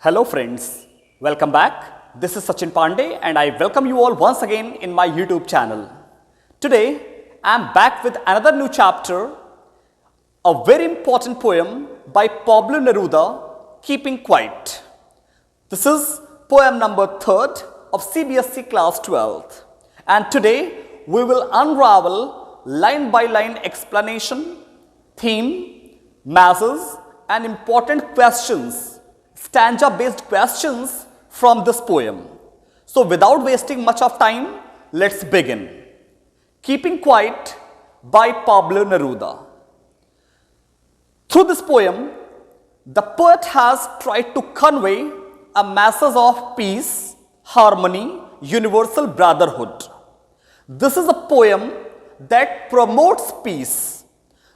Hello friends, welcome back. This is Sachin Pandey and I welcome you all once again in my YouTube channel. Today I am back with another new chapter, a very important poem by Pablo Neruda, Keeping Quiet. This is poem number 3rd of CBSE class 12th, and today we will unravel line by line explanation, theme, masses and important questions, stanza based questions from this poem. So without wasting much of time, let's begin. Keeping Quiet by Pablo Neruda. Through this poem, the poet has tried to convey a message of peace, harmony, universal brotherhood. This is a poem that promotes peace.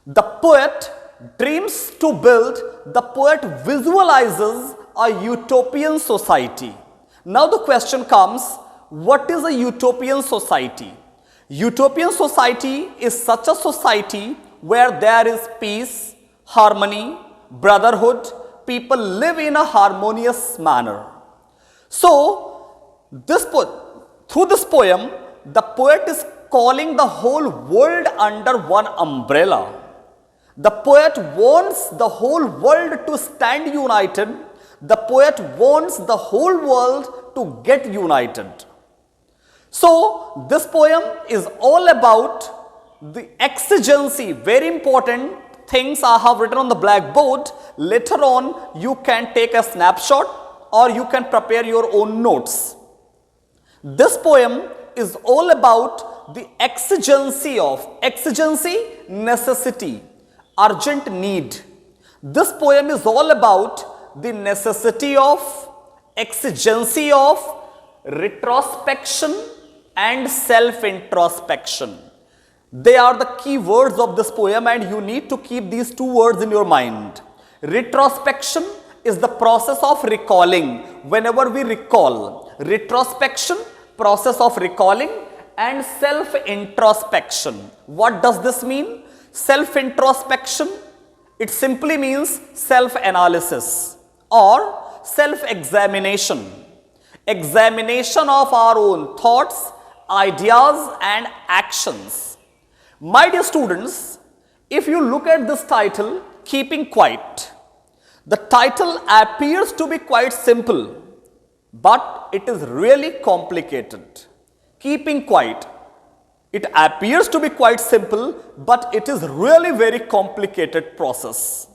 The poet dreams to build, the poet visualizes a utopian society. Now the question comes, what is a utopian society? Utopian society is such a society where there is peace, harmony, brotherhood, people live in a harmonious manner. So, through this poem, the poet is calling the whole world under one umbrella. The poet wants the whole world to stand united. The poet wants the whole world to get united. So, this poem is all about the exigency, very important things I have written on the blackboard. Later on, you can take a snapshot or you can prepare your own notes. This poem is all about the exigency, necessity, urgent need. This poem is all about the necessity of, exigency of retrospection and self-introspection. They are the key words of this poem and you need to keep these two words in your mind. Retrospection is the process of recalling. Whenever we recall, retrospection, process of recalling, and self-introspection. What does this mean? Self-introspection, it simply means self-analysis or self-examination. Examination of our own thoughts, ideas and actions. My dear students, if you look at this title, Keeping Quiet, the title appears to be quite simple, but it is really complicated. Keeping Quiet. It appears to be quite simple, but it is really very complicated process.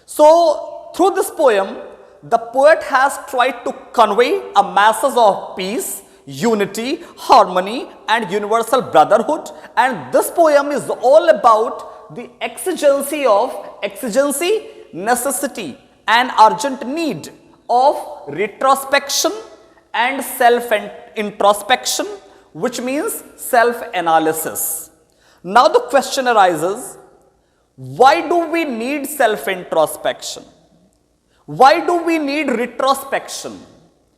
So, through this poem, the poet has tried to convey a message of peace, unity, harmony and universal brotherhood, and this poem is all about the exigency, necessity and urgent need of retrospection and self-introspection, which means self-analysis. Now the question arises, why do we need self-introspection? Why do we need retrospection?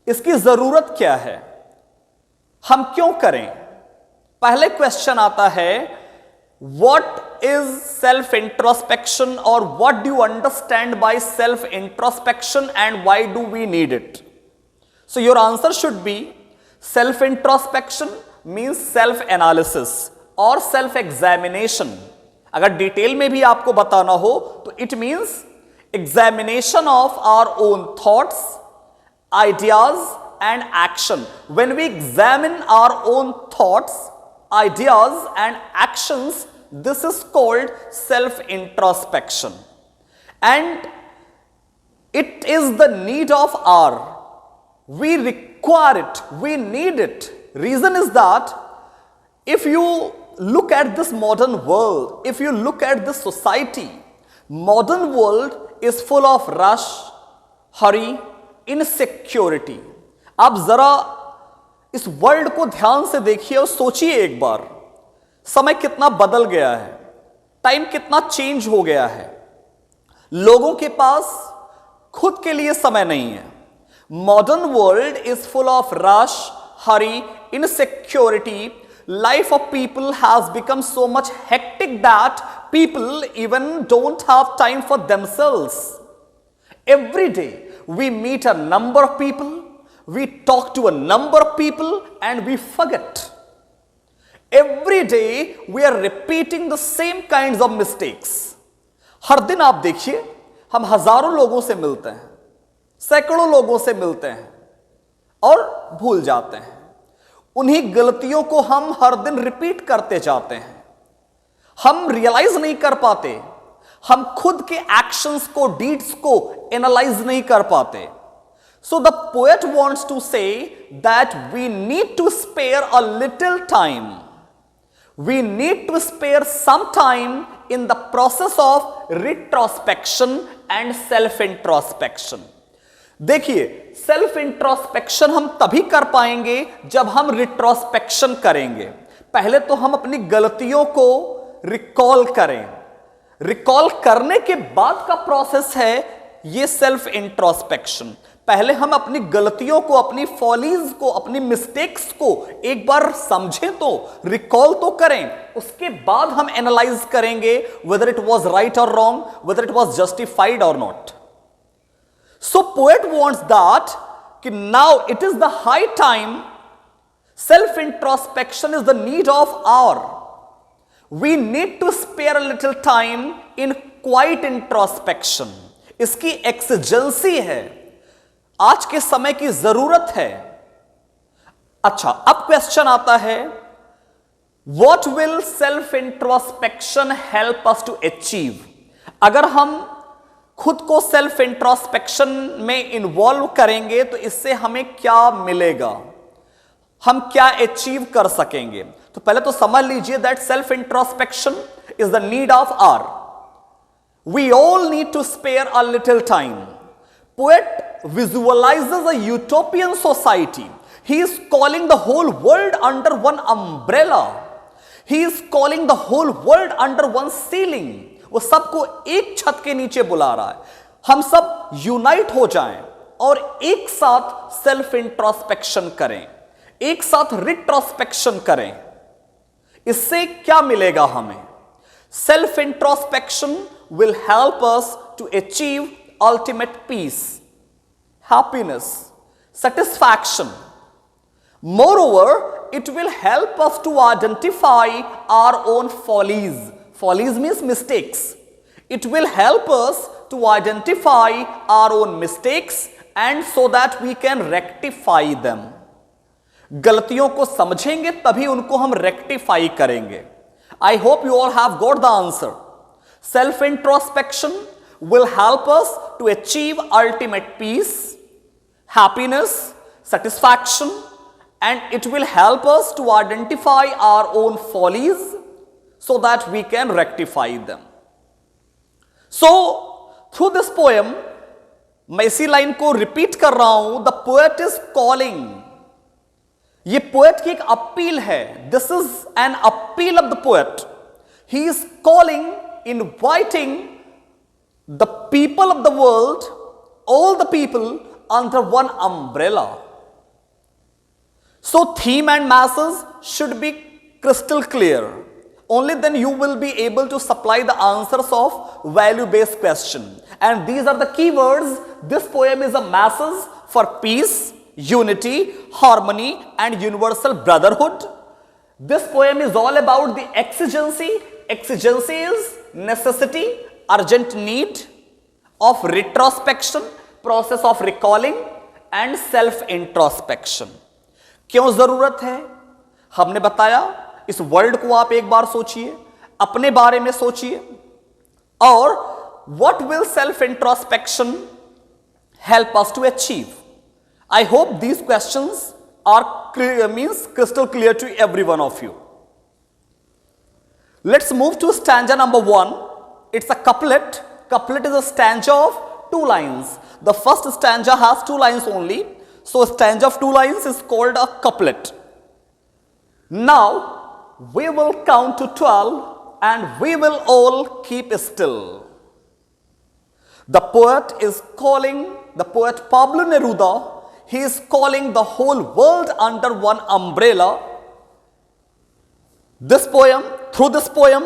इसकी जरूरत क्या है? हम क्यों करें? पहले question आता है, what is self-introspection or what do you understand by self-introspection and why do we need it? So your answer should be, self-introspection means self-analysis or self-examination. अगर डिटेल में भी आपको बताना हो तो it means examination of our own thoughts, ideas and action. When we examine our own thoughts, ideas and actions, this is called self-introspection. And it is the need of hour. We require it, we need it. Reason is that if you look at this modern world, if you look at this society, modern world is full of rush, hurry, insecurity. आप जरा इस world को ध्यान से देखिए और सोचिए एक बार, समय कितना बदल गया है, टाइम कितना चेंज हो गया है, लोगों के पास खुद के लिए समय नहीं है. Modern world is full of rush, hurry, insecurity. Life of people has become so much hectic that people even don't have time for themselves. Every day we meet a number of people, we talk to a number of people, and we forget. Every day we are repeating the same kinds of mistakes. हर दिन आप देखिए, हम हजारों लोगों से मिलते हैं, सैकड़ों लोगों से मिलते हैं और भूल जाते हैं। उन्हीं गलतियों को हम हर दिन रिपीट करते जाते हैं। हम रियलाइज नहीं कर पाते, हम खुद के एक्शंस को, डीड्स को एनालाइज नहीं कर पाते। So the poet wants to say that we need to spare a little time, we need to spare some time in the process of retrospection and self introspection. देखिए, self introspection हम तभी कर पाएंगे जब हम रिट्रोस्पेक्शन करेंगे। पहले तो हम अपनी गलतियों को रिकॉल करें। रिकॉल करने के बाद का प्रोसेस है ये सेल्फ इंट्रोस्पेक्शन। पहले हम अपनी गलतियों को, अपनी फॉलीज को, अपनी मिस्टेक्स को एक बार समझें, तो रिकॉल तो करें। उसके बाद हम एनालाइज करेंगे whether it was right or wrong, whether it was justified or not. So poet wants that कि now it is the high time, self introspection is the need of hour. We need to spare a little time in quiet introspection. इसकी एक्सिजेंसी है, आज के समय की जरूरत है। अच्छा, अब क्वेश्चन आता है, what will self introspection help us to achieve? अगर हम खुद को सेल्फ इंट्रोस्पेक्शन में इन्वॉल्व करेंगे तो इससे हमें क्या मिलेगा, हम क्या अचीव कर सकेंगे? तो पहले तो समझ लीजिए that self introspection is the need of hour. We all need to spare a little time. Poet visualizes a utopian society. He is calling the whole world under one umbrella. He is calling the whole world under one ceiling. वो सबको एक छत के नीचे बुला रहा है। हम सब यूनाइट हो जाएं और एक साथ सेल्फ इंट्रोस्पेक्शन करें, एक साथ रिट्रोस्पेक्शन करें। इससे क्या मिलेगा हमें? Self introspection will help us to achieve ultimate peace, happiness, satisfaction. Moreover, it will help us to identify our own follies. Follies means mistakes. It will help us to identify our own mistakes and so that we can rectify them. गलतियों को समझेंगे तभी उनको हम rectify करेंगे। I hope you all have got the answer. Self introspection will help us to achieve ultimate peace, happiness, satisfaction, and it will help us to identify our own follies so that we can rectify them. So, through this poem, मैं इसी line को repeat कर रहा हूं, the poet is calling. ये poet की एक appeal है. This is an appeal of the poet. He is calling, inviting the people of the world, all the people under one umbrella. So theme and masses should be crystal clear. Only then you will be able to supply the answers of value-based question. And these are the keywords. This poem is a masses for peace, unity, harmony, and universal brotherhood. This poem is all about the exigency. Exigency is necessity, urgent need of retrospection, process of recalling and self introspection. क्यों जरूरत है? हमने बताया, इस world को आप एक बार सोचिए, अपने बारे में सोचिए, और what will self introspection help us to achieve? I hope these questions are crystal clear to every one of you. Let's move to stanza number 1. It's a couplet. Couplet is a stanza of 2 lines. The first stanza has 2 lines only. So a stanza of 2 lines is called a couplet. Now we will count to 12 and we will all keep still. The poet is calling, the poet Pablo Neruda, he is calling the whole world under one umbrella. This poem, through this poem,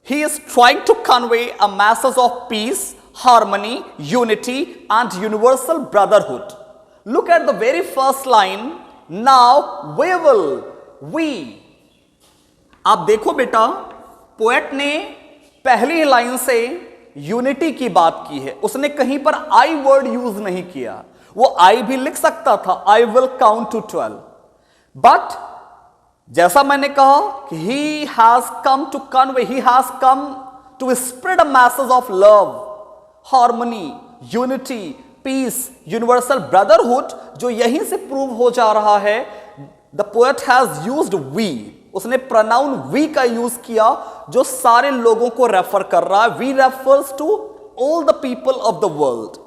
he is trying to convey a message of peace, harmony, unity, and universal brotherhood. Look at the very first line. Now we. आप देखो बेटा, poet ने पहली line से unity की बात की है, उसने कहीं पर आई वर्ड यूज नहीं किया. वो आई भी लिख सकता था, I will count to 12, but जैसा मैंने कहा कि he has come to convey, he has come to spread a message of love, harmony, unity, peace, universal brotherhood, जो यहीं से प्रूव हो जा रहा है. The poet has used we, उसने pronoun we का यूज किया जो सारे लोगों को रेफर कर रहा है. We refers to all the people of the world.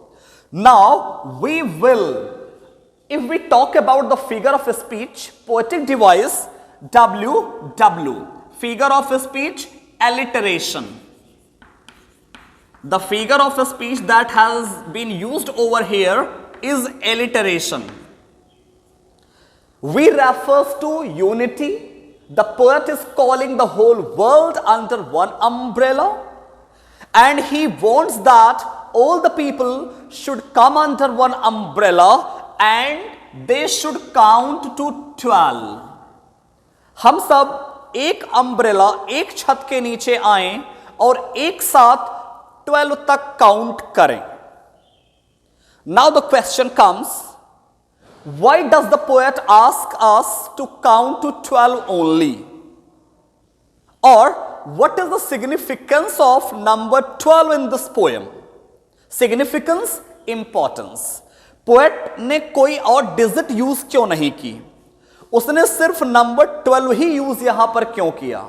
Now we will, if we talk about the figure of speech, poetic device, WW, figure of speech, alliteration. The figure of speech that has been used over here is alliteration. We refers to unity. The poet is calling the whole world under one umbrella, and he wants that all the people should come under one umbrella and they should count to 12. हम सब एक umbrella, एक छत के नीचे आएं और एक साथ 12 तक काउंट करें. Now the question comes, why does the poet ask us to count to 12 only? Or what is the significance of number 12 in this poem? Significance, importance. Poet ने कोई और डिजिट यूज क्यों नहीं की? उसने सिर्फ नंबर 12 ही use यहां पर क्यों किया?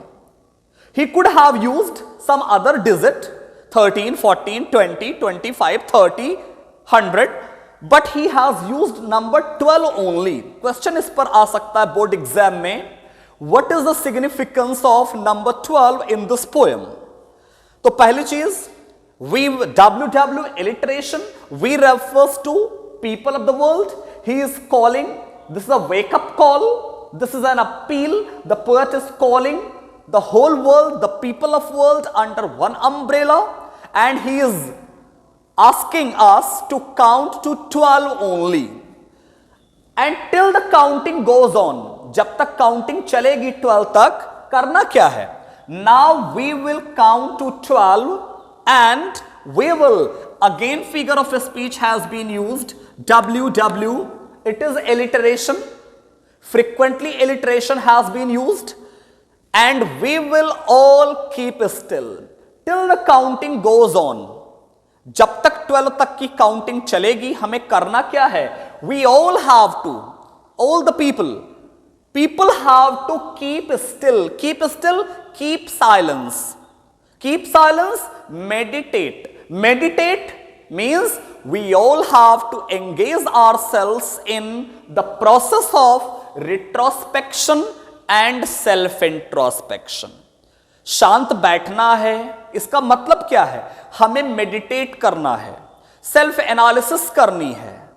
He could have used some other digit, 13, 14, 20, 25, 30, 100, but he has used number 12 only. Question इस पर आ सकता है बोर्ड एग्जाम में, what is the significance of number 12 in this poem? तो पहली चीज, WW alliteration, we refers to people of the world. He is calling, this is a wake up call, this is an appeal. The poet is calling the whole world, the people of world under one umbrella, and he is asking us to count to 12 only. And till the counting goes on, जब तक counting चलेगी 12 तक, करना क्या है? Now we will count to 12 and we will, again figure of speech has been used, WW, it is alliteration, frequently alliteration has been used, and we will all keep still till the counting goes on. जब तक 12 तक की counting चलेगी, हमें करना क्या है? We all have to, all the people have to keep still, keep silence. Keep silence, meditate means we all have to engage ourselves in the process of retrospection and self introspection. शांत बैठना है, इसका मतलब क्या है? हमें meditate करना है, सेल्फ एनालिसिस करनी है.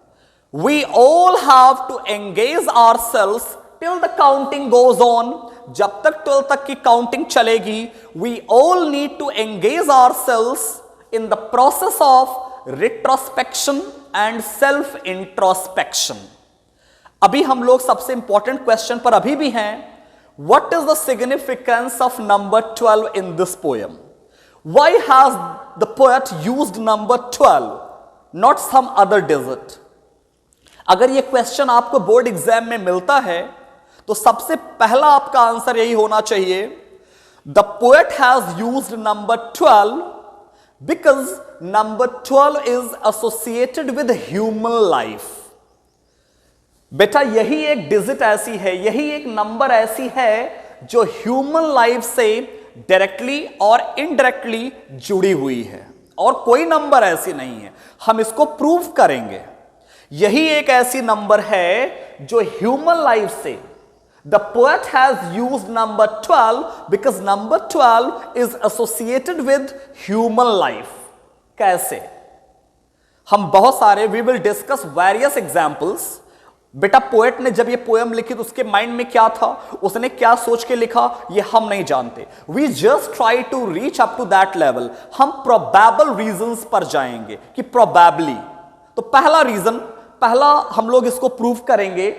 We all have to engage ourselves till the counting goes on. जब तक 12 तक की काउंटिंग चलेगी, we all need to engage ourselves in the process of retrospection and self introspection. अभी हम लोग सबसे इंपॉर्टेंट क्वेश्चन पर अभी भी हैं. What is the significance of number 12 in this poem? Why has the poet used number 12, not some other digit? अगर ये क्वेश्चन आपको बोर्ड एग्जाम में मिलता है तो सबसे पहला आपका आंसर यही होना चाहिए, the poet has used number 12 because number 12 is associated with human life. बेटा यही एक डिजिट ऐसी है, यही एक नंबर ऐसी है जो ह्यूमन लाइफ से डायरेक्टली और इनडायरेक्टली जुड़ी हुई है, और कोई नंबर ऐसी नहीं है. हम इसको प्रूव करेंगे. यही एक ऐसी नंबर है जो ह्यूमन लाइफ से, the poet has used number 12 because number 12 is associated with human life. कैसे? हम बहुत सारे, we will discuss various examples बेटा पोएट ने जब ये पोएम लिखी तो उसके माइंड में क्या था, उसने क्या सोच के लिखा, ये हम नहीं जानते. We just try to reach up to that level. हम प्रोबेबल रीजंस पर जाएंगे कि प्रोबेबली. तो पहला रीजन, पहला हम लोग इसको प्रूव करेंगे.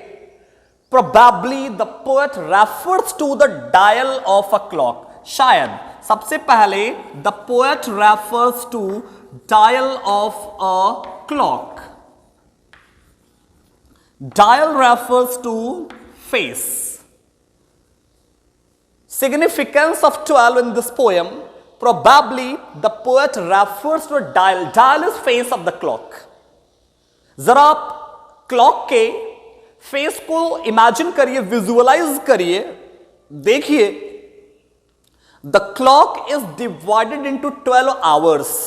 Probably the poet refers to the dial of a clock. शायद सबसे पहले the poet refers to dial of a clock. Dial refers to face. Significance of 12 in this poem. Probably the poet refers to a dial. Dial is face of the clock. जरा आप clock के face को imagine करिए, visualise करिए, देखिए. The clock is divided into 12 hours.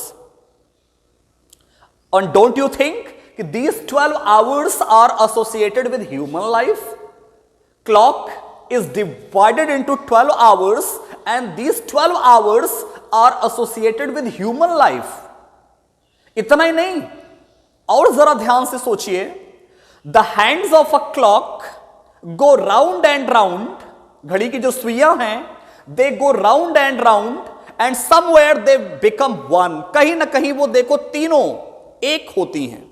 And don't you think these 12 hours are associated with human life? Clock is divided into 12 hours and these 12 hours are associated with human life. इतना ही नहीं, और जरा ध्यान से सोचिए. The hands of a clock go round and round. घड़ी की जो सुइयां हैं, they go round and round and somewhere they become one. कहीं ना कहीं वो देखो तीनों एक होती हैं.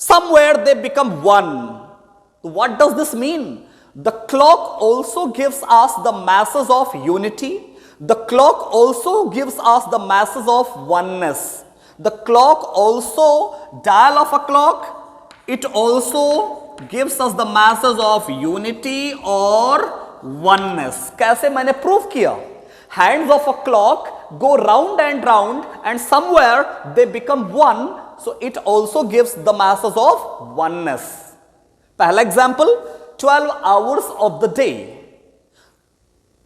Somewhere they become one. What does this mean? The clock also gives us the masses of unity. The clock also gives us the masses of oneness. The clock also, dial of a clock, it also gives us the masses of unity or oneness. कैसे मैंने prove किया? Hands of a clock go round and somewhere they become one. So it also gives the masses of oneness. पहला example, 12 hours of the day,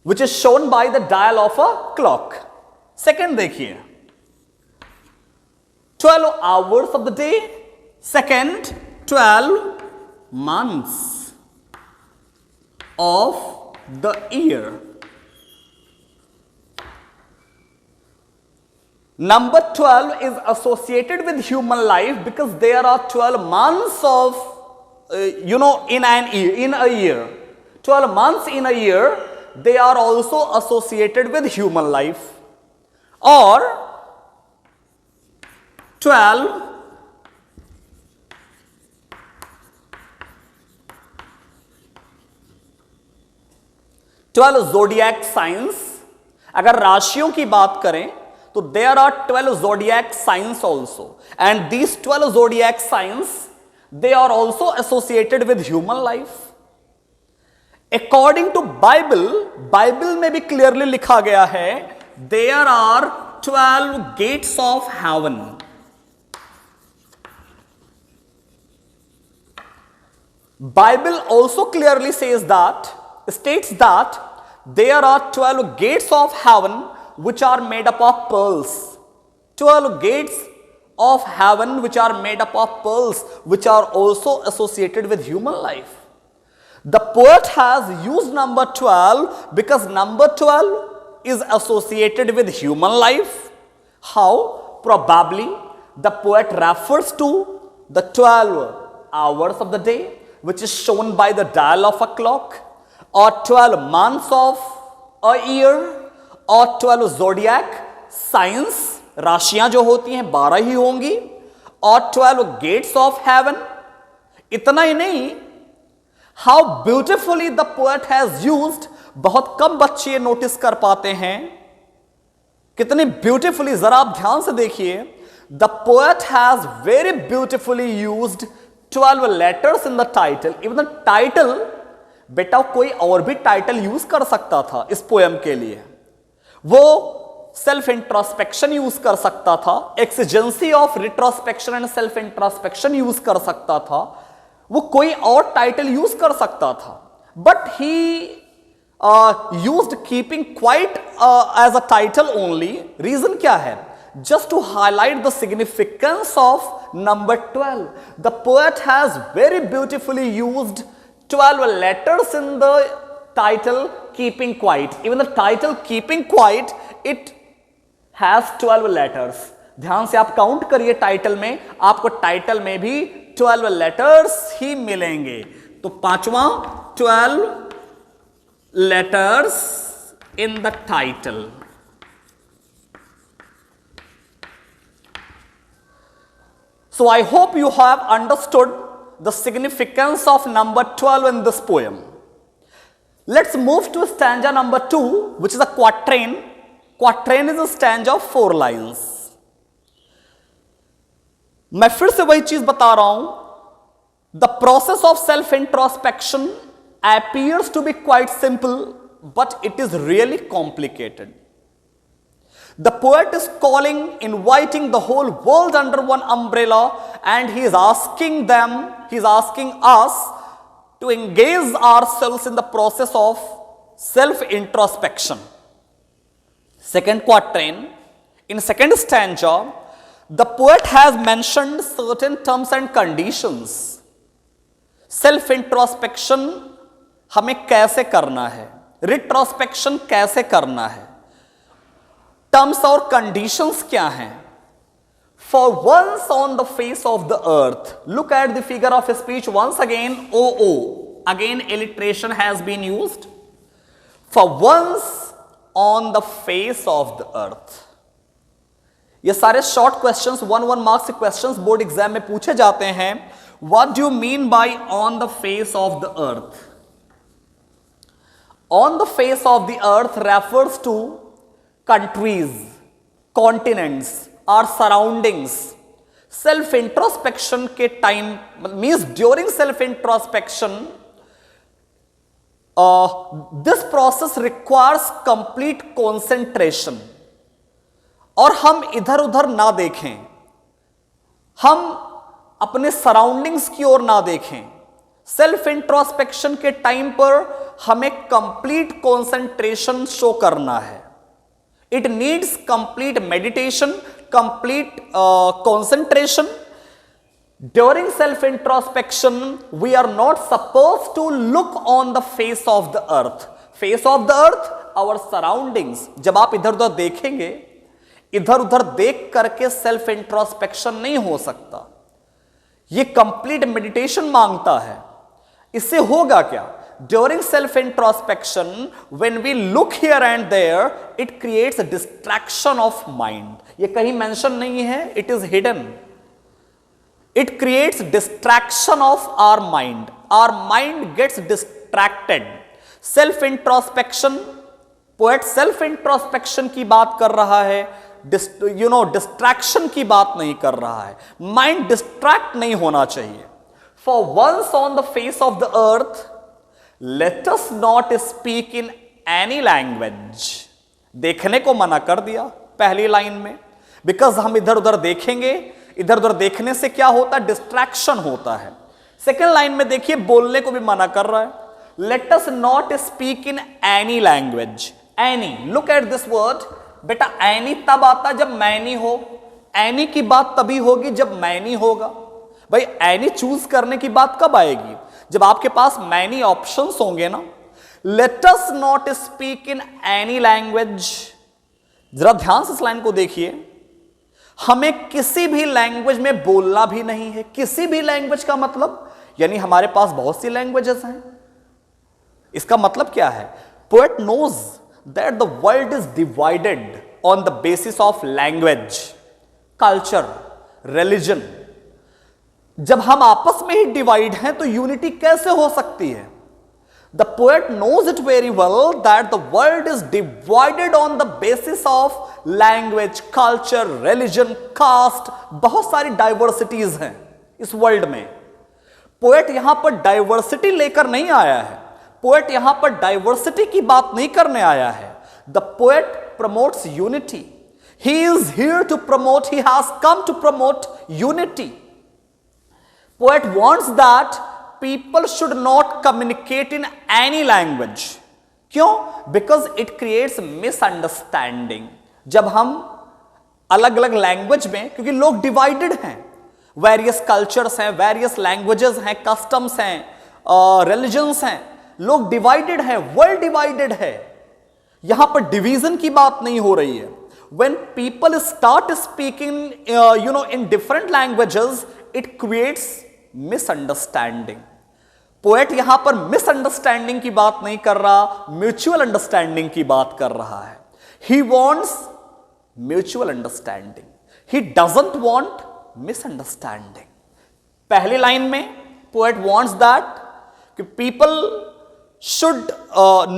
which is shown by the dial of a clock. Second देखिए, 12 hours of the day. Second, 12 months of the year. Number 12 is associated with human life because there are 12 months of, in a year. 12 months in a year, they are also associated with human life. Or 12 zodiac signs. अगर राशियों की बात करें तो there are 12 zodiac signs also, and these 12 zodiac signs, they are also associated with human life. According to Bible में भी clearly लिखा गया है, there are 12 gates of heaven. Bible also clearly states that there are 12 gates of heaven which are made up of pearls. 12 gates of heaven which are made up of pearls, which are also associated with human life. The poet has used number 12 because number 12 is associated with human life. How? Probably the poet refers to the 12 hours of the day, which is shown by the dial of a clock, or 12 months of a year, और 12 zodiac signs, राशियां जो होती हैं 12 ही होंगी, और 12 gates of heaven. इतना ही नहीं, how beautifully the poet has used, बहुत कम बच्चे ये नोटिस कर पाते हैं, कितनी ब्यूटिफुली, जरा आप ध्यान से देखिए. The poet has very beautifully used 12 letters in the title. Even the title, बेटा कोई और भी टाइटल यूज कर सकता था इस पोएम के लिए. वो सेल्फ इंट्रोस्पेक्शन यूज कर सकता था, exigency of retrospection and self introspection use कर सकता था, वो कोई और टाइटल यूज कर सकता था. But he used keeping quite as a title only. Reason क्या है? Just to highlight the significance of number 12. The poet has very beautifully used 12 letters in the title Keeping Quiet. Even the title Keeping Quiet, it has 12 letters. ध्यान से आप count करिए title में, आपको title में भी 12 लेटर्स ही मिलेंगे। तो पांचवा 12 letters in the title. So I hope you have understood the significance of number 12 in this poem. Let's move to stanza number 2, which is a quatrain. Quatrain is a stanza of 4 lines. मैं फिर से वही चीज बता रहा हूं, the process of self introspection appears to be quite simple, but it is really complicated. The poet is calling, inviting the whole world under one umbrella, and he is asking us to engage ourselves in the process of self introspection. Second quatrain, in second stanza, the poet has mentioned certain terms and conditions. Self introspection हमें कैसे करना है, retrospection कैसे करना है, terms और conditions क्या हैं। For once on the face of the earth, look at the figure of speech once again, oh again alliteration has been used. For once on the face of the earth. ये सारे short questions 1 marks के questions board exam में पूछे जाते हैं। What do you mean by on the face of the earth? On the face of the earth refers to countries, continents, our surroundings. Self introspection के time means during self introspection, this process requires complete concentration. और हम इधर उधर ना देखें, हम अपने surroundings की ओर ना देखें। सेल्फ इंट्रोस्पेक्शन के टाइम पर हमें कंप्लीट कंसंट्रेशन शो करना है। It needs complete meditation, complete concentration. During self-introspection, we are not supposed to look on the face of the earth. Face of the earth, our surroundings. जब आप इधर उधर देखेंगे, इधर उधर देख करके सेल्फ इंट्रोस्पेक्शन नहीं हो सकता। ये कंप्लीट मेडिटेशन मांगता है। इससे होगा क्या? During self-introspection, when we look here and there, it creates a distraction of mind. ये कहीं mention नहीं है, it is hidden. It creates distraction of our mind. Our mind gets distracted. Self-introspection, poet self-introspection की बात कर रहा है, distraction की बात नहीं कर रहा है। Mind distract नहीं होना चाहिए। For once on the face of the earth, let us not speak in any language. देखने को मना कर दिया पहली लाइन में, बिकॉज हम इधर उधर देखेंगे, इधर उधर देखने से क्या होता है? डिस्ट्रैक्शन होता है। सेकेंड लाइन में देखिए बोलने को भी मना कर रहा है। Late us not speak in any language. Any, look at this word. बेटा एनी तब आता जब मैनी हो, एनी की बात तभी होगी जब मैनी होगा। भाई एनी चूज करने की बात कब आएगी? जब आपके पास मैनी ऑप्शंस होंगे ना। Late us not speak in any language. जरा ध्यान से इस लाइन को देखिए। हमें किसी भी लैंग्वेज में बोलना भी नहीं है। किसी भी लैंग्वेज का मतलब यानी हमारे पास बहुत सी लैंग्वेजेस हैं। इसका मतलब क्या है? Poet knows that the world is divided on the basis of language, culture, religion. जब हम आपस में ही डिवाइड हैं तो यूनिटी कैसे हो सकती है? The poet knows it very well that the world is divided on the basis of language, culture, religion, caste. बहुत सारी डाइवर्सिटीज हैं इस वर्ल्ड में। पोएट यहां पर डाइवर्सिटी लेकर नहीं आया है। पोएट यहां पर डाइवर्सिटी की बात नहीं करने आया है। The poet promotes unity. He is here to promote, he has come to promote unity. Poet wants that people should not communicate in any language. क्यों? Because it creates misunderstanding. जब हम अलग अलग लैंग्वेज में, क्योंकि लोग डिवाइडेड हैं, various cultures हैं, वेरियस लैंग्वेजेस हैं, कस्टम्स हैं, रिलीजन्स हैं, लोग डिवाइडेड हैं, वर्ल्ड डिवाइडेड है। यहां पर डिवीजन की बात नहीं हो रही है। When people start speaking in different languages, it creates misunderstanding. Poet यहां पर मिसअंडरस्टैंडिंग की बात नहीं कर रहा, म्यूचुअल अंडरस्टैंडिंग की बात कर रहा है। He wants mutual understanding, he doesn't want misunderstanding. पहली लाइन में पोएट वॉन्ट्स दैट कि people should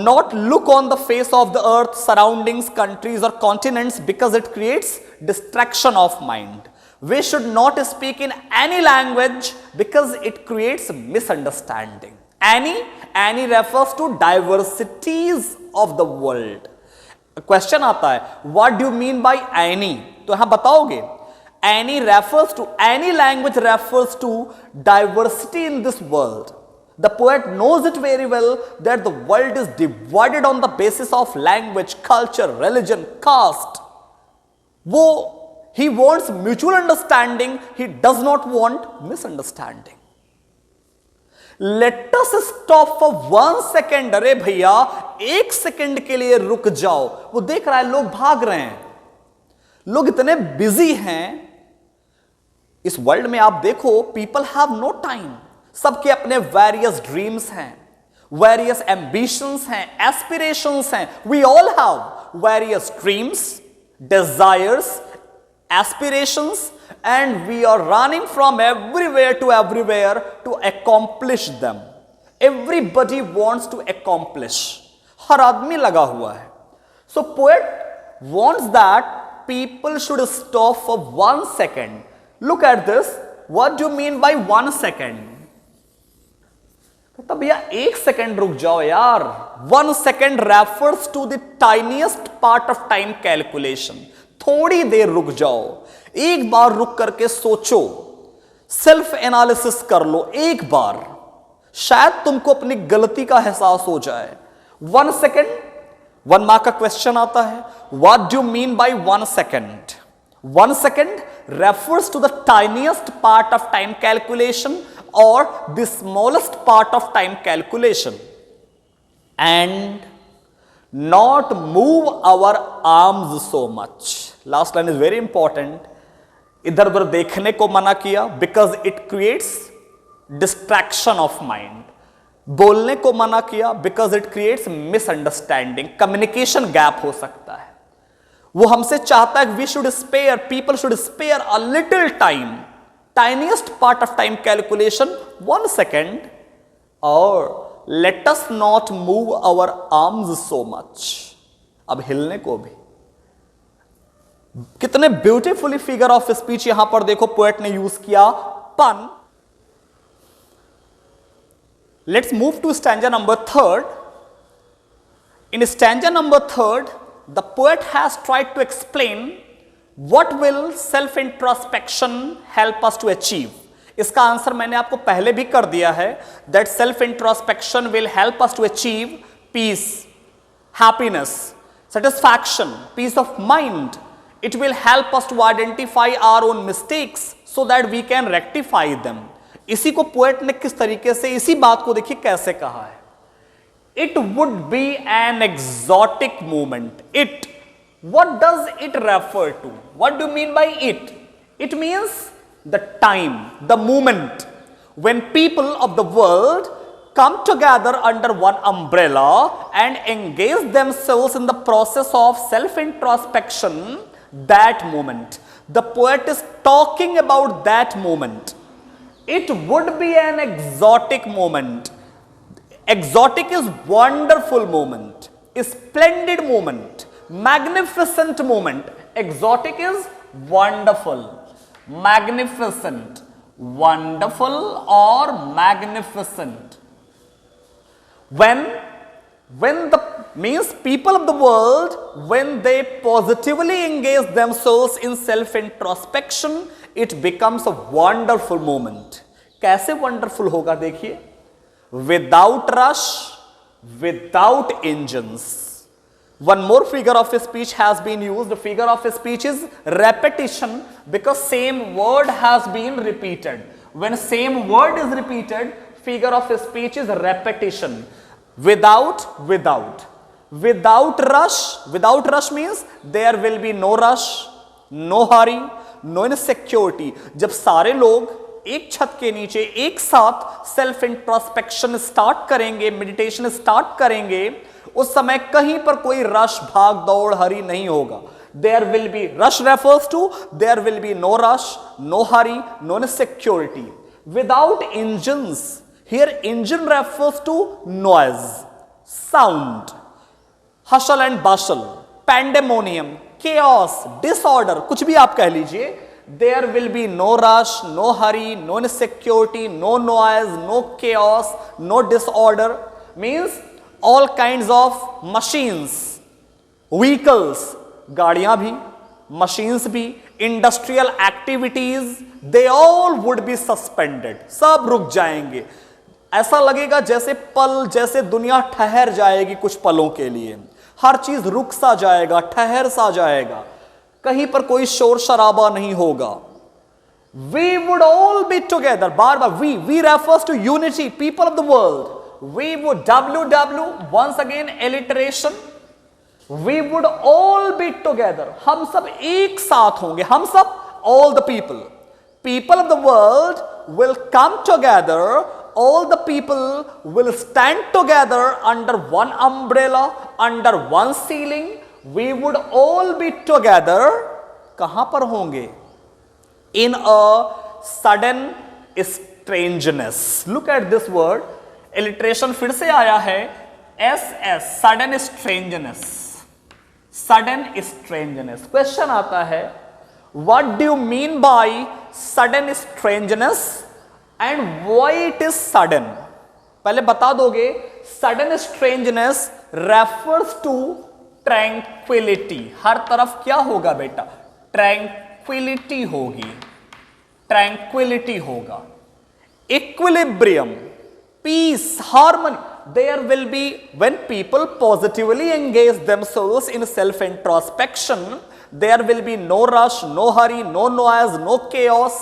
not look on the face of the earth, surroundings, countries or continents because it creates distraction of mind. We should not speak in any language because it creates misunderstanding. Any refers to diversities of the world. Question आता है, what do you mean by any? तो यहां बताओगे, any refers to, any language refers to diversity in this world. The poet knows it very well that the world is divided on the basis of language, culture, religion, caste. He wants mutual understanding, he does not want misunderstanding. Let us stop for 1 second. अरे भैया 1 second के लिए रुक जाओ। वो देख रहा है लोग भाग रहे हैं, लोग इतने बिजी हैं इस वर्ल्ड में। आप देखो, पीपल हैव नो टाइम। सबके अपने वेरियस ड्रीम्स हैं, वेरियस एम्बिशंस हैं, एस्पिरेशंस हैं। We all have various dreams, desires, aspirations, and we are running from everywhere to everywhere to accomplish them. Everybody wants to accomplish, हर आदमी लगा हुआ है। So poet wants that people should stop for 1 second. Look at this, what do you mean by 1 second? तो भैया 1 second रुक जाओ यार। 1 second refers to the tiniest part of time calculation. थोड़ी देर रुक जाओ, एक बार रुक करके सोचो, सेल्फ एनालिसिस कर लो एक बार, शायद तुमको अपनी गलती का एहसास हो जाए। 1 सेकेंड, 1 मार्क का क्वेश्चन आता है, what do you mean by 1 second? 1 second refers to the tiniest part of time calculation or the smallest part of time calculation, and not move our arms so much. Last line is very important. इधर उधर देखने को मना किया because it creates distraction of mind. बोलने को मना किया because it creates misunderstanding. Communication gap हो सकता है। वो हमसे चाहता है we should spare, people should spare a little time, tiniest part of time calculation 1 second, और let us not move our arms so much. अब हिलने को भी। कितने ब्यूटीफुली फिगर ऑफ स्पीच यहां पर देखो पोएट ने यूज किया, पन। Let's move to stanza number 3rd. In stanza number 3rd, the poet has tried to explain what will self-introspection help us to achieve. इसका आंसर मैंने आपको पहले भी कर दिया है, that self-introspection will help us to achieve peace, happiness, satisfaction, peace of mind. It will help us to identify our own mistakes so that we can rectify them. इसी को पोएट ने किस तरीके से, इसी बात को देखिए कैसे कहा है। It would be an exotic moment. It, what does it refer to? What do you mean by it? It means the time, the moment when people of the world come together under one umbrella and engage themselves in the process of self-introspection. That moment. The poet is talking about that moment. It would be an exotic moment. Exotic is wonderful moment, splendid moment, magnificent moment. Exotic is wonderful, magnificent, wonderful or magnificent. When the means people of the world, when they positively engage themselves in self introspection, it becomes a wonderful moment. कैसे wonderful होगा देखिए, without rush, without engines. One more figure of speech has been used. The figure of speech is repetition, because same word has been repeated. When same word is repeated, figure of speech is repetition. Without rush. Without rush means there will be no rush, no hurry, no insecurity. जब सारे लोग एक छत के नीचे एक साथ self introspection start करेंगे, मेडिटेशन स्टार्ट करेंगे, उस समय कहीं पर कोई रश, भाग दौड़, हरी नहीं होगा. There will be, rush refers to there will be no rush, no hurry, no insecurity. Without engines, here engine refers to noise, sound, hustle and bustle, pandemonium, chaos, disorder, कुछ भी आप कह लीजिए. There will be no rush, no hurry, no insecurity, no noise, no chaos, no disorder. Means all kinds of machines, vehicles, गाड़ियां भी, machines भी, industrial activities, they all would be suspended. सब रुक जाएंगे. ऐसा लगेगा जैसे पल, जैसे दुनिया ठहर जाएगी कुछ पलों के लिए. हर चीज रुक सा जाएगा, ठहर सा जाएगा, कहीं पर कोई शोर शराबा नहीं होगा. We would all be together. बार बार we refers to unity, people of the world. We would, WW, once again alliteration. We would all be together. हम सब एक साथ होंगे. हम सब, all the people of the world will come together. All the people will stand together under one umbrella, under one ceiling. We would all be together. कहां पर होंगे? In a sudden strangeness. Look at this word. Alliteration फिर से आया है. SS, sudden strangeness. Sudden strangeness. Question आता है, what do you mean by sudden strangeness and why it is sudden? पहले बता दोगे. Sudden strangeness refers to tranquillity. हर तरफ क्या होगा बेटा? ट्रैंक्विलिटी होगी, ट्रैंक्विलिटी होगा. Equilibrium, peace, harmony. There will be, when people positively engage themselves in self-introspection, there will be no rush, no hurry, no noise, no chaos.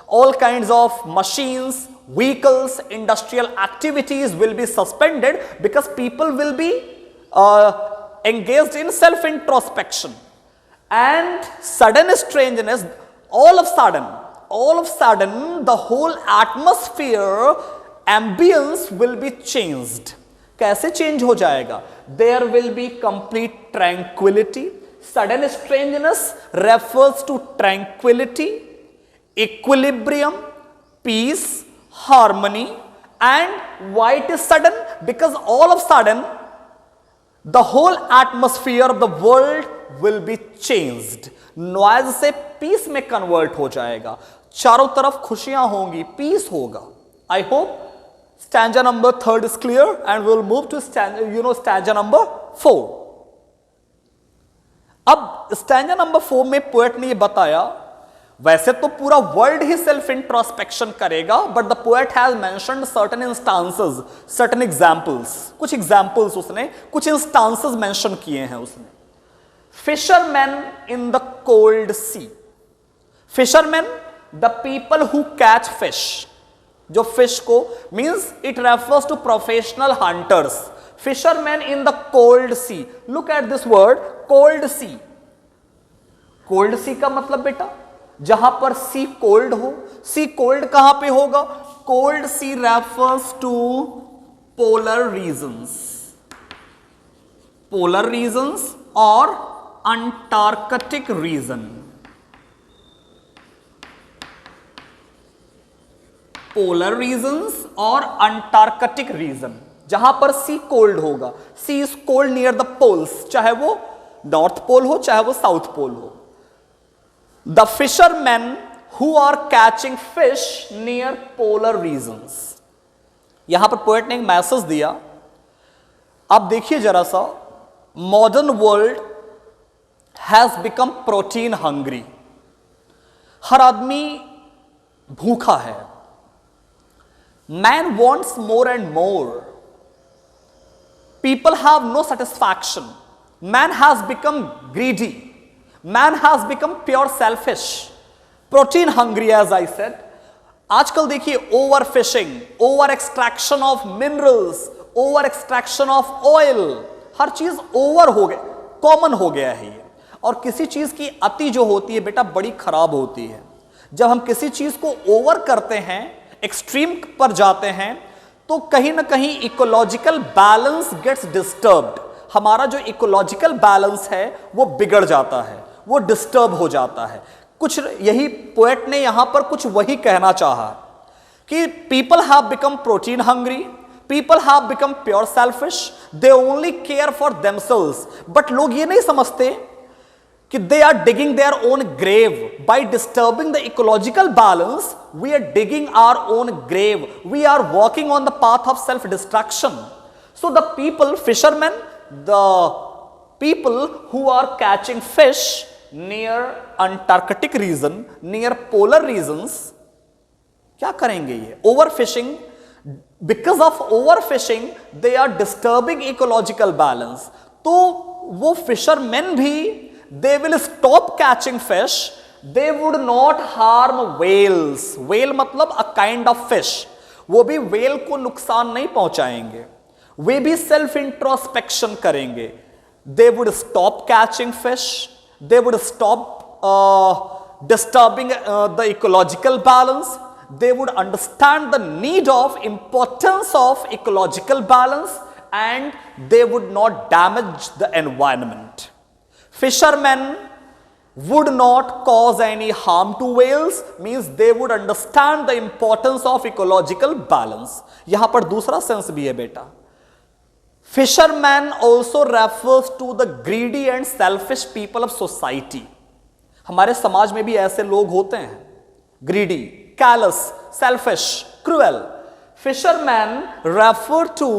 All kinds of machines, vehicles, industrial activities will be suspended because people will be engaged in self-introspection. And sudden strangeness, all of sudden, the whole atmosphere, ambience will be changed. कैसे change हो जाएगा? There will be complete tranquility. Sudden strangeness refers to tranquility, equilibrium, peace, harmony. And why it is sudden? Because all of sudden the whole atmosphere of the world will be changed. Noise से peace में convert हो जाएगा. चारों तरफ खुशियां होंगी, peace होगा. I hope stanza number 3 is clear, and we will move to stanza number 4. अब stanza number 4 में पोएट ने ये बताया, वैसे तो पूरा वर्ल्ड ही सेल्फ इंट्रोस्पेक्शन करेगा, but the poet has mentioned certain instances, certain examples. कुछ एग्जांपल्स उसने, कुछ इंस्टांसेस मेंशन किए हैं उसने. Fisherman in the cold sea. Fisherman, the people who catch fish. जो फिश को, means it refers to professional hunters. Fisherman in the cold sea. Look at this word, cold sea. Cold sea का मतलब बेटा जहां पर sea cold हो. सी cold कहां पे होगा? Cold sea refers to polar regions. Polar regions और अंटार्कटिक रीजन. पोलर रीजन्स और अंटार्कटिक रीजन, जहां पर सी कोल्ड होगा. Sea is cold near the poles, चाहे वो नॉर्थ पोल हो चाहे वो साउथ पोल हो. The fisherman who are catching fish near polar regions. यहां पर पोएट ने एक मैसेज दिया. आप देखिए जरा सा, modern world has become protein hungry. हर आदमी भूखा है. Man wants more and more. People have no satisfaction. Man has become greedy. Man has become pure selfish. Protein hungry, as I said. आजकल देखिए over fishing, over extraction of minerals, over extraction of oil, हर चीज over हो गया, common हो गया है ये. और किसी चीज की अति जो होती है बेटा बड़ी खराब होती है. जब हम किसी चीज को ओवर करते हैं, एक्सट्रीम पर जाते हैं, तो कहीं ना कहीं इकोलॉजिकल बैलेंस गेट्स डिस्टर्ब्ड। हमारा जो इकोलॉजिकल बैलेंस है वो बिगड़ जाता है, वो डिस्टर्ब हो जाता है। कुछ यही पोएट ने यहां पर कुछ वही कहना चाहा कि people have become protein hungry, people have become pure selfish, they only care for themselves. But लोग ये नहीं समझते कि they are digging their own grave by disturbing the ecological balance. We are digging our own grave. We are walking on the path of self destruction. So the people, fishermen, the people who are catching fish near Antarctic region, near polar regions, क्या करेंगे ये? Overfishing. Because of overfishing, they are disturbing ecological balance. तो वो fishermen भी they will stop catching fish, they would not harm whales. whale मतलब a kind of fish, वो भी whale को नुकसान नहीं पहुंचाएंगे, वे भी self introspection करेंगे. They would stop catching fish, they would stop disturbing the ecological balance, they would understand the need of importance of ecological balance, and they would not damage the environment. Fishermen would not cause any harm to whales, means they would understand the importance of ecological balance. यहां पर दूसरा sense भी है बेटा. Fisherman also refers to the greedy and selfish people of society. हमारे समाज में भी ऐसे लोग होते हैं, greedy, callous, selfish, cruel. Fishermen refer to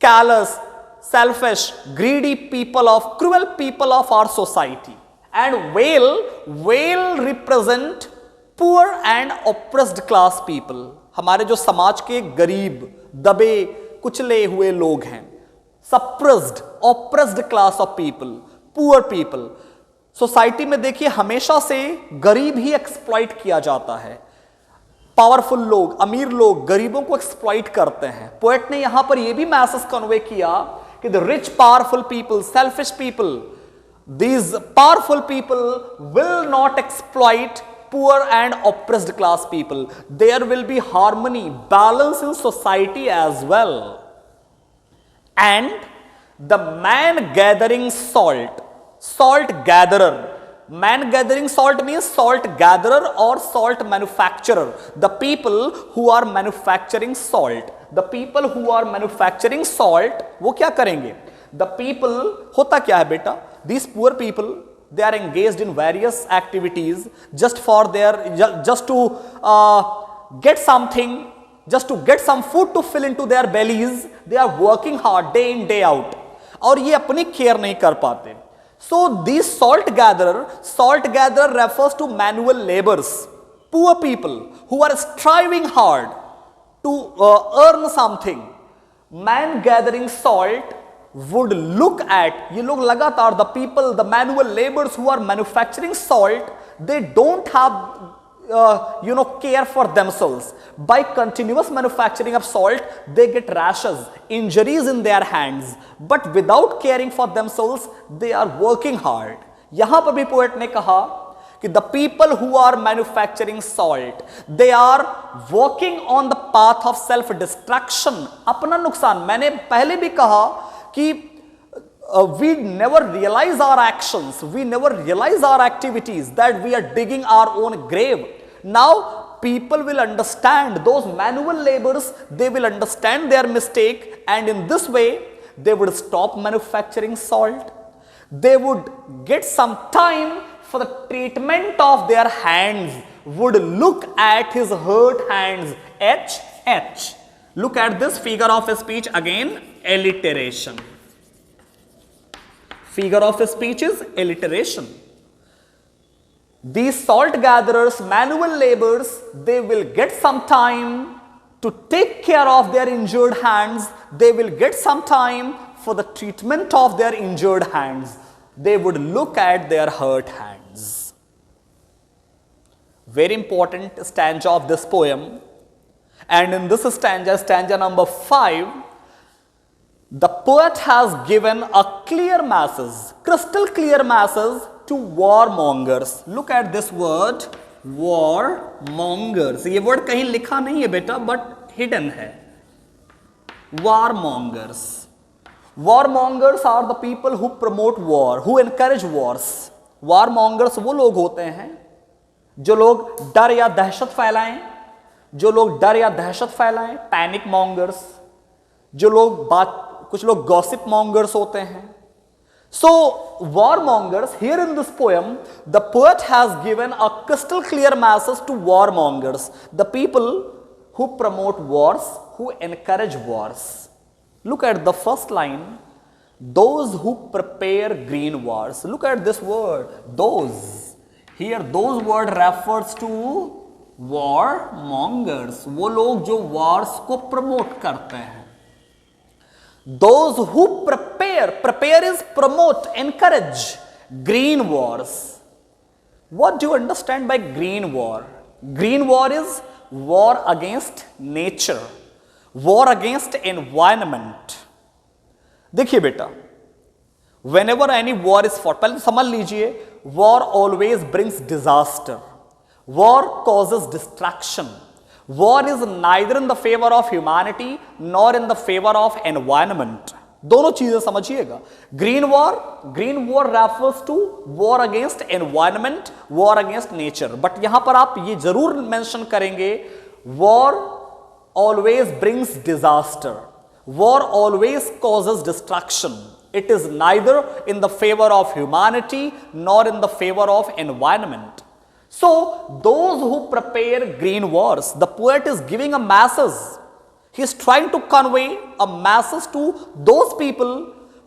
callous, selfish, greedy people of, cruel people of our society. And whale represent poor and oppressed class people. हमारे जो समाज के गरीब, दबे, कुचले हुए लोग हैं, suppressed, oppressed class of people, poor people. Society में देखिए हमेशा से गरीब ही एक्सप्लॉइट किया जाता है. पावरफुल लोग, अमीर लोग गरीबों को एक्सप्लॉइट करते हैं. पोएट ने यहां पर यह भी मैसेज कन्वे किया कि the rich powerful people, selfish people, these powerful people will not exploit poor and oppressed class people. There will be harmony, balance in society as well. And the man gathering salt, salt gatherer. Man gathering salt means salt gatherer or salt manufacturer. The people who are manufacturing salt, the people who are manufacturing salt, वो क्या करेंगे? The people, होता क्या है बेटा? These poor people, they are engaged in various activities just for their, just to get something, just to get some food to fill into their bellies. They are working hard day in day out, और ये अपनी care नहीं कर पाते. So these salt gatherer refers to manual laborers, poor people who are striving hard to earn something. Man gathering salt would look at, ये लोग लगातार, the people, the manual laborers who are manufacturing salt, they don't have care for themselves. By continuous manufacturing of salt, they get rashes, injuries in their hands, but without caring for themselves, they are working hard. यहां पर भी poet ने कहा कि the people who are manufacturing salt, they are walking on the path of self destruction. अपना नुकसान. मैंने पहले भी कहा कि we never realize our actions, we never realize our activities, that we are digging our own grave. Now people will understand, those manual laborers, they will understand their mistake, and in this way they would stop manufacturing salt. They would get some time for the treatment of their hands, would look at his hurt hands. H. Look at this figure of speech again, alliteration. Figure of speech is alliteration. These salt gatherers, manual laborers, they will get some time to take care of their injured hands. They will get some time for the treatment of their injured hands. They would look at their hurt hands. Very important stanza of this poem. And in this stanza, stanza number 5, the poet has given a clear message, crystal clear message to warmongers. Look at this word, war mongers, ये word कहीं लिखा नहीं है बेटा but hidden है। War mongers, war mongers are the people who promote war, who encourage wars. War mongers वो लोग होते हैं जो लोग डर या दहशत फैलाएं, जो लोग डर या दहशत फैलाएं, पैनिक मॉन्गर्स। जो लोग कुछ लोग गॉसिप मॉन्गर्स होते हैं। So, warmongers, here in this poem, the poet has given a crystal clear message to warmongers, the people who promote wars, who encourage wars. Look at the first line, those who prepare green wars. Look at this word, those. Here, those word refers to warmongers, वो लोग जो wars को promote करते हैं। Those who prepare is promote, encourage green wars. What do you understand by green war? Green war is war against nature, war against environment. देखिए बेटा, whenever any war is fought, पहले समझ लीजिए, war always brings disaster, war causes destruction. War is neither in the favor of humanity nor in the favor of environment. दोनों चीजें समझिएगा। Green war refers to war against environment, war against nature. But यहां पर आप ये जरूर mention करेंगे, war always brings disaster, war always causes destruction. It is neither in the favour of humanity nor in the favour of environment. So, those who prepare green wars, the poet is giving a message. He is trying to convey a message to those people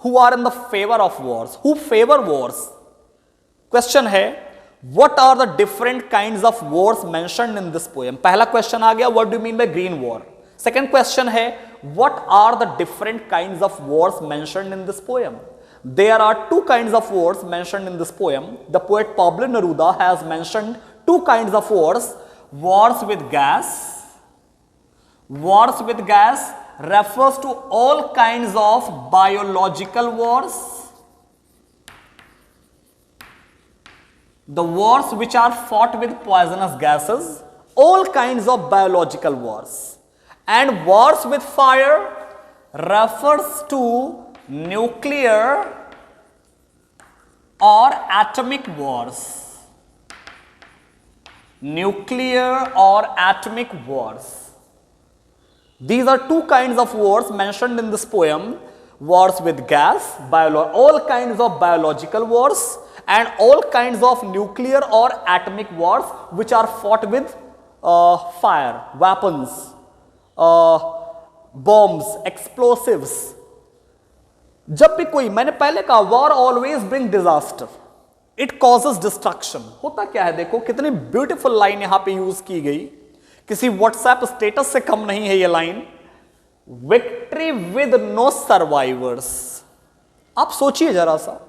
who are in the favor of wars, who favor wars. Question है, what are the different kinds of wars mentioned in this poem? पहला question आ गया, what do you mean by green war? Second question है, what are the different kinds of wars mentioned in this poem? There are two kinds of wars mentioned in this poem. The poet Pablo Neruda has mentioned two kinds of wars. Wars with gas. Wars with gas refers to all kinds of biological wars. The wars which are fought with poisonous gases. All kinds of biological wars. And wars with fire refers to nuclear or atomic wars. Nuclear or atomic wars. These are two kinds of wars mentioned in this poem. Wars with gas, all kinds of biological wars, and all kinds of nuclear or atomic wars which are fought with fire, weapons, bombs, explosives. जब भी कोई, मैंने पहले कहा, war always bring disaster, it causes destruction. होता क्या है, देखो कितनी ब्यूटीफुल लाइन यहां पे यूज की गई, किसी व्हाट्सएप स्टेटस से कम नहीं है ये line, victory with no survivors. आप सोचिए जरा सा,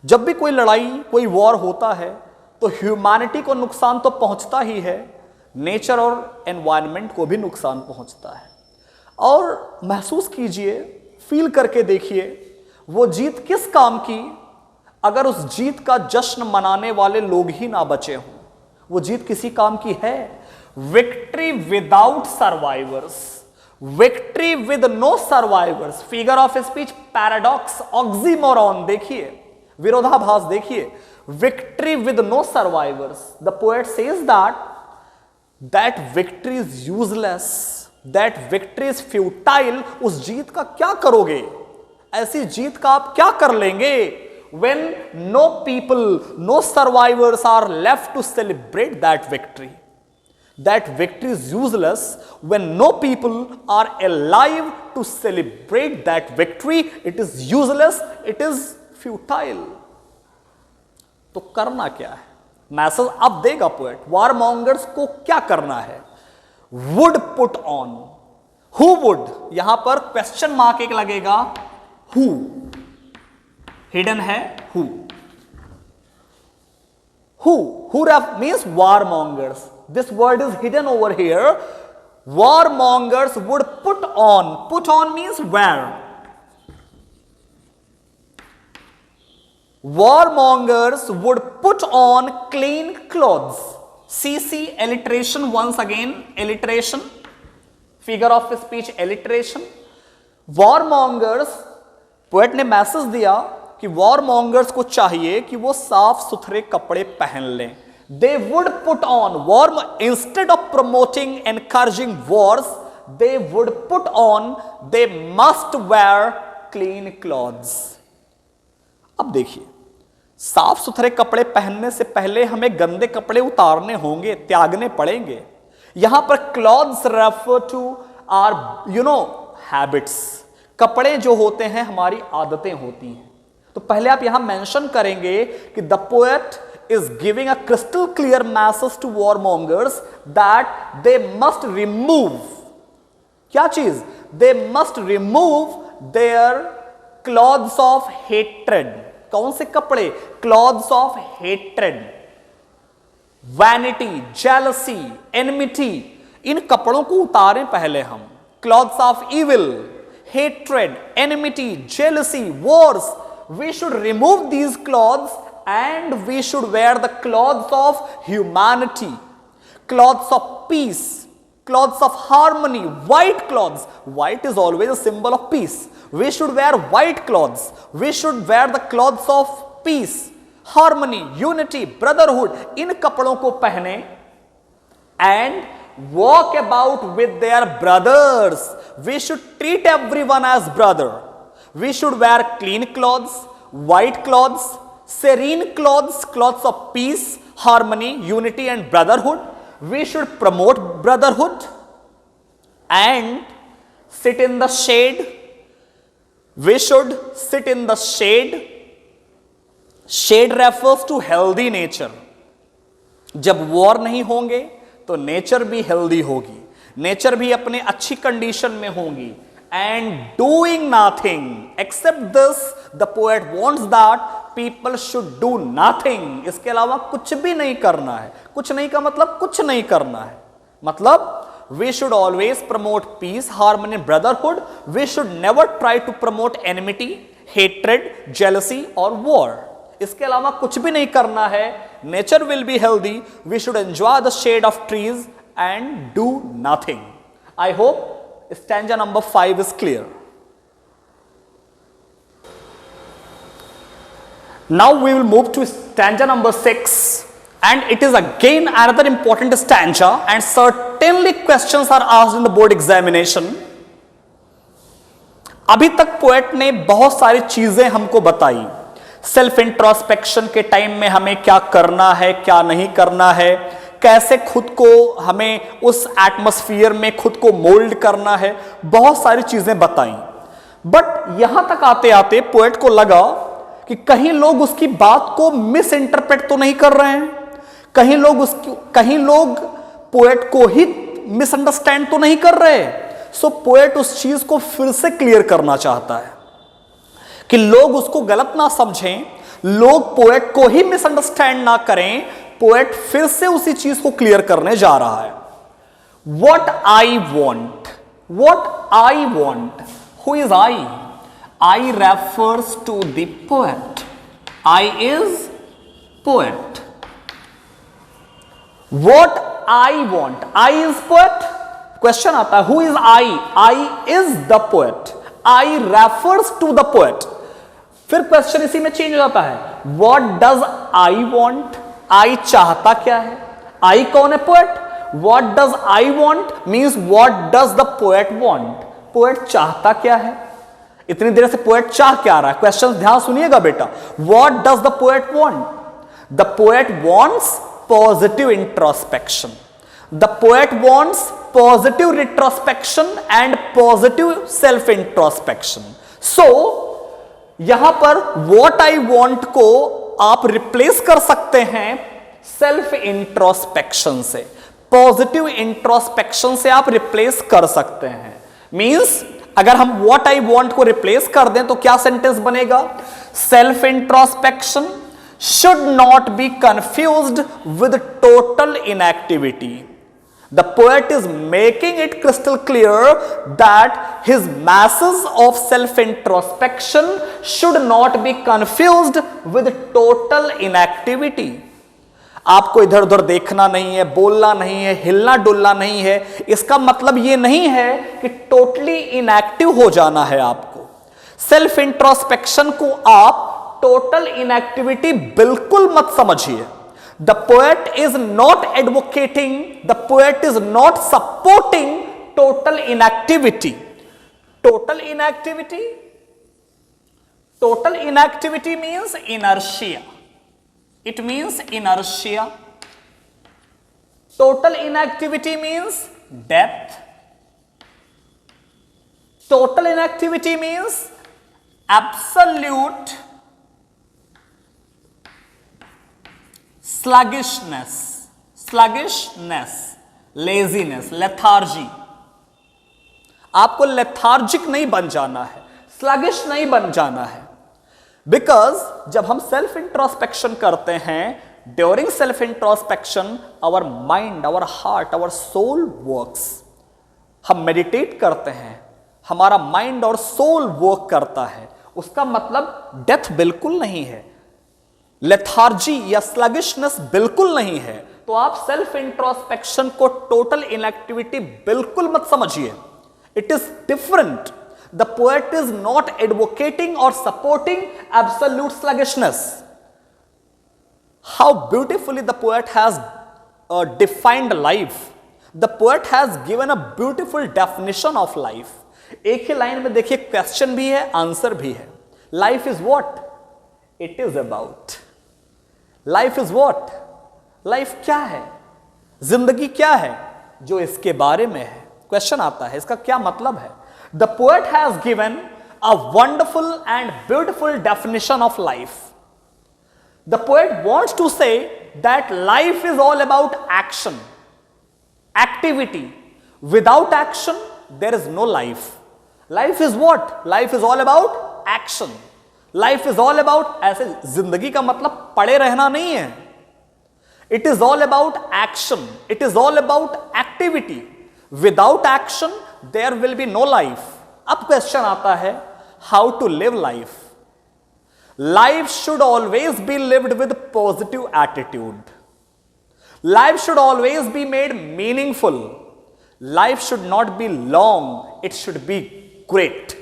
जब भी कोई लड़ाई, कोई वॉर होता है तो ह्यूमैनिटी को नुकसान तो पहुंचता ही है, नेचर और एनवायरनमेंट को भी नुकसान पहुंचता है। और महसूस कीजिए, फील करके देखिए, वो जीत किस काम की अगर उस जीत का जश्न मनाने वाले लोग ही ना बचे हों। वो जीत किसी काम की है? Victory without survivors, victory with no survivors, figure of speech, paradox, oxymoron, देखिए विरोधाभास देखिए, victory with no survivors. The poet says that victory is useless, that victory is futile. उस जीत का क्या करोगे? ऐसी जीत का आप क्या कर लेंगे? when no people, no survivors are left to celebrate that victory. That victory is useless when no people are alive to celebrate that victory. It is useless, it is futile. तो करना क्या है? मैसेज अब देगा poet, वार mongers को क्या करना है? Would put on, who would, यहां पर क्वेश्चन मार्क एक लगेगा, हु हिडन है, who means warmongers. This word is hidden over here. Warmongers would put on. Put on means wear. Warmongers would put on clean clothes. CC, alliteration, once again, alliteration, figure of speech, alliteration. Warmongers, poet ने message दिया कि वॉरमॉन्गर्स को चाहिए कि वो साफ सुथरे कपड़े पहन लें. They would put on warm, instead of promoting, encouraging wars, they would put on, they must wear clean clothes. अब देखिए, साफ सुथरे कपड़े पहनने से पहले हमें गंदे कपड़े उतारने होंगे, त्यागने पड़ेंगे. यहां पर clothes refer to our habits. कपड़े जो होते हैं हमारी आदतें होती हैं. तो पहले आप यहां मेंशन करेंगे कि the poet is giving a crystal clear message to warmongers that they must remove, क्या चीज? They must remove their clothes of hatred. कौन से कपड़े? Clothes of hatred, vanity, jealousy, enmity. इन कपड़ों को उतारें पहले हम. Clothes of evil, hatred, enmity, jealousy, wars. We should remove these clothes and we should wear the clothes of humanity, clothes of peace, clothes of harmony, white clothes. White is always a symbol of peace. We should wear white clothes. We should wear the clothes of peace, harmony, unity, brotherhood. इन कपड़ों को पहने and walk about with their brothers. We should treat everyone as brother. We should wear clean clothes, white clothes, serene clothes, clothes of peace, harmony, unity and brotherhood. We should promote brotherhood and sit in the shade. We should sit in the shade. Shade refers to healthy nature. जब war नहीं होंगे तो nature भी healthy होगी, nature भी अपने अच्छी condition में होंगी. And doing nothing. Except this, the poet wants that people should do nothing. इसके अलावा कुछ भी नहीं करना है. कुछ नहीं का मतलब कुछ नहीं करना है. मतलब we should always promote peace, harmony, brotherhood. We should never try to promote enmity, hatred, jealousy or war. इसके अलावा कुछ भी नहीं करना है. Nature will be healthy. We should enjoy the shade of trees and do nothing. I hope stanza number 5 is clear. Now we will move to stanza number 6, and it is again another important stanza, and certainly questions are asked in the board examination. अभी तक poet ने बहुत सारी चीजें हमको बताई. Self introspection के time में हमें क्या करना है, क्या नहीं करना है, कैसे खुद को हमें उस एटमॉस्फेयर में खुद को मोल्ड करना है, बहुत सारी चीजें बताई. बट यहां तक आते आते पोएट को लगा कि कहीं लोग उसकी बात को मिस इंटरप्रेट तो नहीं कर रहे हैं, कहीं लोग पोएट को ही मिसअंडरस्टैंड तो नहीं कर रहे. सो पोएट उस चीज को फिर से क्लियर करना चाहता है कि लोग उसको गलत ना समझें, लोग पोएट को ही मिसअंडरस्टैंड ना करें. पोएट फिर से उसी चीज को क्लियर करने जा रहा है. What I want, who is I? I refers to the poet. I is poet. What I want, I is poet. Question आता है, who is I? I is the poet. I refers to the poet. फिर question इसी में change हो जाता है. What does I want? I चाहता क्या है? I कौन है? Poet. What does I want means what does the poet want? Poet चाहता क्या है? इतनी देर से पोएट चाह क्या रहा है? क्वेश्चन ध्यान सुनिएगा बेटा. What does the poet want? The poet wants positive introspection. The poet wants positive retrospection and positive self introspection. So यहां पर what I want को आप रिप्लेस कर सकते हैं सेल्फ इंट्रोस्पेक्शन से. पॉजिटिव इंट्रोस्पेक्शन से आप रिप्लेस कर सकते हैं. मींस अगर हम व्हाट आई वांट को रिप्लेस कर दें तो क्या सेंटेंस बनेगा? Self introspection should not be confused with total inactivity. The poet is making it crystal clear that his masses of self-introspection should not be confused with total inactivity. आपको इधर उधर देखना नहीं है, बोलना नहीं है, हिलना डुलना नहीं है। इसका मतलब यह नहीं है कि टोटली इनएक्टिव हो जाना है आपको। सेल्फ इंट्रोस्पेक्शन को आप टोटल इनएक्टिविटी बिल्कुल मत समझिए। The poet is not advocating, the poet is not supporting total inactivity. Total inactivity, total inactivity means inertia. It means inertia. Total inactivity means death. Total inactivity means absolute sluggishness, laziness, lethargy. आपको lethargic नहीं बन जाना है, sluggish नहीं बन जाना है। Because जब हम सेल्फ इंट्रोस्पेक्शन करते हैं, during self introspection our mind, our heart, our soul works. हम मेडिटेट करते हैं, हमारा माइंड और सोल वर्क करता है। उसका मतलब डेथ बिल्कुल नहीं है, लेथार्जी या स्लगिशनेस बिल्कुल नहीं है। तो आप सेल्फ इंट्रोस्पेक्शन को टोटल इनएक्टिविटी बिल्कुल मत समझिए। It is different. The poet is not advocating or supporting absolute sluggishness. How beautifully the poet has defined life. The poet has given a beautiful definition of life. एक ही line में देखिए, question भी है, answer भी है। Life is what? It is about. Life is what? Life क्या है? जिंदगी क्या है? जो इसके बारे में है। क्वेश्चन आता है, इसका क्या मतलब है? The poet has given a wonderful and beautiful definition of life. The poet wants to say that life is all about action, activity. Without action, there is no life. Life is what? Life is all about action. Life is all about, ऐसे जिंदगी का मतलब पड़े रहना नहीं है। It is all about action. It is all about activity. Without action, there will be no life. अब question आता है, how to live life? Life should always be lived with positive attitude. Life should always be made meaningful. Life should not be long, it should be great.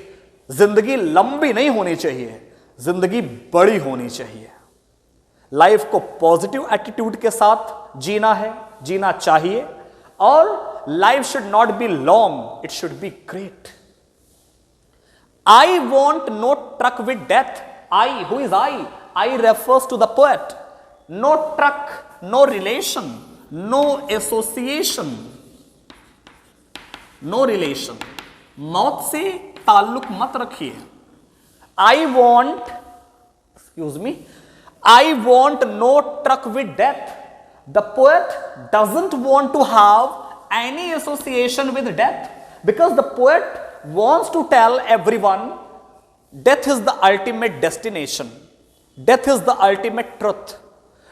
जिंदगी लंबी नहीं होनी चाहिए, जिंदगी बड़ी होनी चाहिए। लाइफ को पॉजिटिव एटीट्यूड के साथ जीना है, जीना चाहिए। और life should not be long, it should be great. I want no truck with death. I, who is I? I refers to the poet. No truck, no relation, no association, no relation. मौत से ताल्लुक मत रखिए। I want, excuse me, I want no truck with death. The poet doesn't want to have any association with death, because the poet wants to tell everyone death is the ultimate destination. Death is the ultimate truth.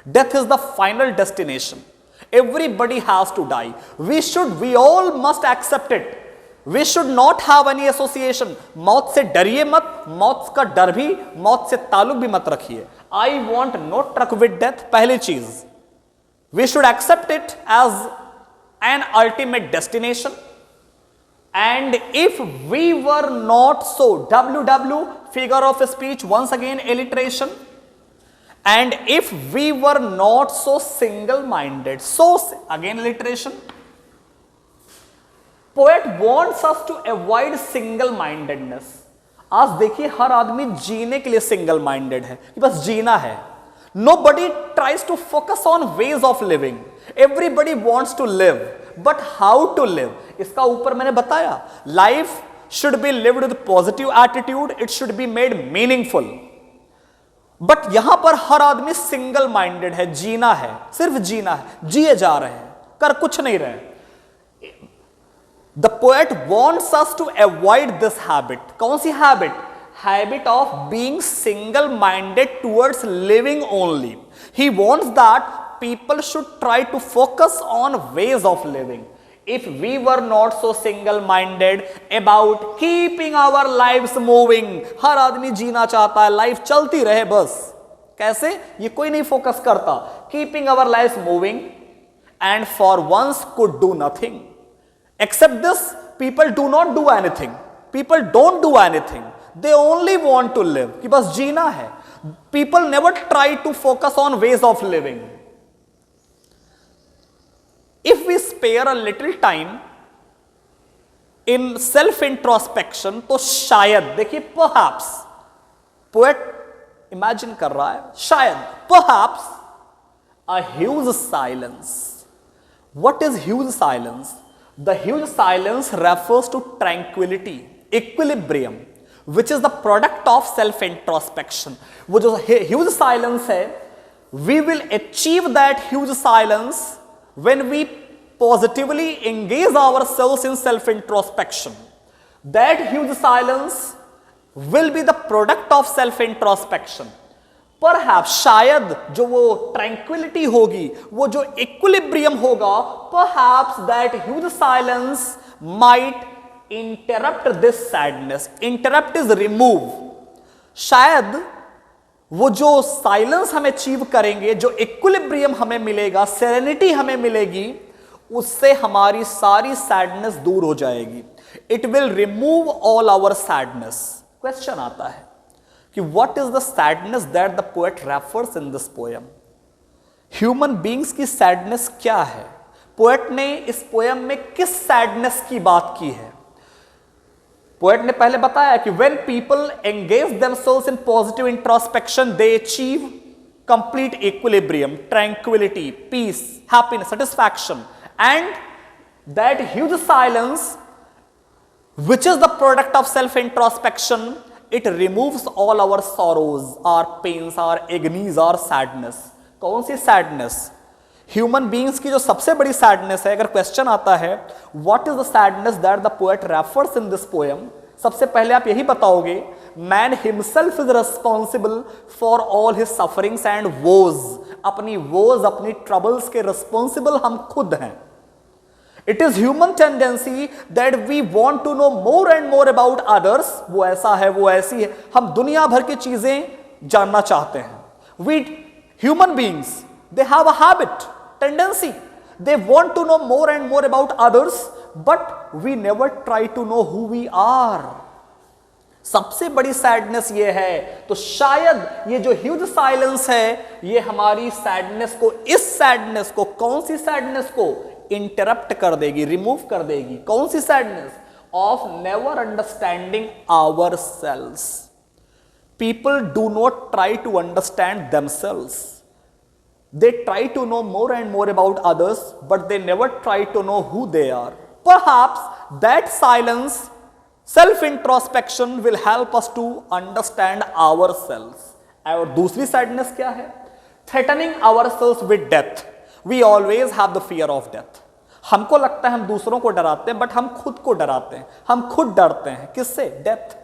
Death is the final destination. Everybody has to die. We all must accept it. We should not have any association. मौत से डरिए मत, मौत का डर भी, मौत से ताल्लुक भी मत रखिए। I want no truck with death, पहली चीज। We should accept it as an ultimate destination. And if we were not so, WW, figure of speech, once again alliteration. And if we were not so single-minded, so again alliteration. Poet wants us to avoid single-mindedness. आज देखिए, हर आदमी जीने के लिए single minded है कि बस जीना है। Nobody tries to focus on ways of living. Everybody wants to live, but how to live? इसका ऊपर मैंने बताया, life should be lived with positive attitude. It should be made meaningful. But यहां पर हर आदमी सिंगल माइंडेड है, जीना है, सिर्फ जीना है, जिए जा रहे हैं, कर कुछ नहीं रहे। The poet wants us to avoid this habit. कौन सी habit? Habit of being single-minded towards living only. He wants that people should try to focus on ways of living. If we were not so single-minded about keeping our lives moving, हर आदमी जीना चाहता है, life चलती रहे बस, कैसे? ये कोई नहीं फोकस करता. Keeping our life moving and for once could do nothing. Except this, people do not do anything. People don't do anything. They only want to live, कि बस जीना है. People never try to focus on ways of living. If we spare a little time in self introspection, तो शायद, देखिए perhaps, poet imagine कर रहा है, शायद, perhaps a huge silence. What is huge silence? The huge silence refers to tranquillity, equilibrium, which is the product of self introspection. वो जो huge silence है, we will achieve that huge silence when we positively engage ourselves in self introspection. That huge silence will be the product of self introspection. Perhaps, शायद जो वो tranquility होगी, वो जो equilibrium होगा, perhaps that huge silence might interrupt this sadness. Interrupt is remove. शायद वो जो साइलेंस हम अचीव करेंगे, जो इक्विलिब्रियम हमें मिलेगा, सेरेनिटी हमें मिलेगी, उससे हमारी सारी सैडनेस दूर हो जाएगी. It will remove all our sadness. Question आता है कि what is the sadness that the poet refers in this poem? Human beings की सैडनेस क्या है? पोएट ने इस पोएम में किस सैडनेस की बात की है? पोएट ने पहले बताया कि when people engage themselves in positive introspection, they achieve complete equilibrium, tranquility, peace, happiness, satisfaction, and that huge silence, which is the product of self introspection, it removes all our sorrows, our pains, our agonies, our sadness. कौन सी sadness? Human beings की जो सबसे बड़ी sadness है. अगर question आता है what is the sadness that the poet refers in this poem, सबसे पहले आप यही बताओगे, man himself is responsible for all his sufferings and woes. अपनी वोज, अपनी ट्रबल्स के रिस्पॉन्सिबल हम खुद हैं. It is human tendency that we want to know more and more about others. वो ऐसा है, वो ऐसी है, हम दुनिया भर की चीजें जानना चाहते हैं. We human beings, they have a habit, tendency, they want to know more and more about others, but we never try to know who we are. सबसे बड़ी सैडनेस ये है. तो शायद ये जो ह्यूज साइलेंस है, ये हमारी सैडनेस को, इस सैडनेस को, कौन सी सैडनेस को इंटरप्ट कर देगी, रिमूव कर देगी. कौन सी sadness? Of never understanding ourselves. People do not try to understand themselves. They try to know more and more about others, but they never try to know who they are. Perhaps that silence, self-introspection will help us to understand ourselves. और दूसरी sadness क्या है? Threatening ourselves with death. We always have the fear of death. हमको लगता है हम दूसरों को डराते हैं, but हम खुद को डराते हैं. हम खुद डरते हैं. किससे? Death.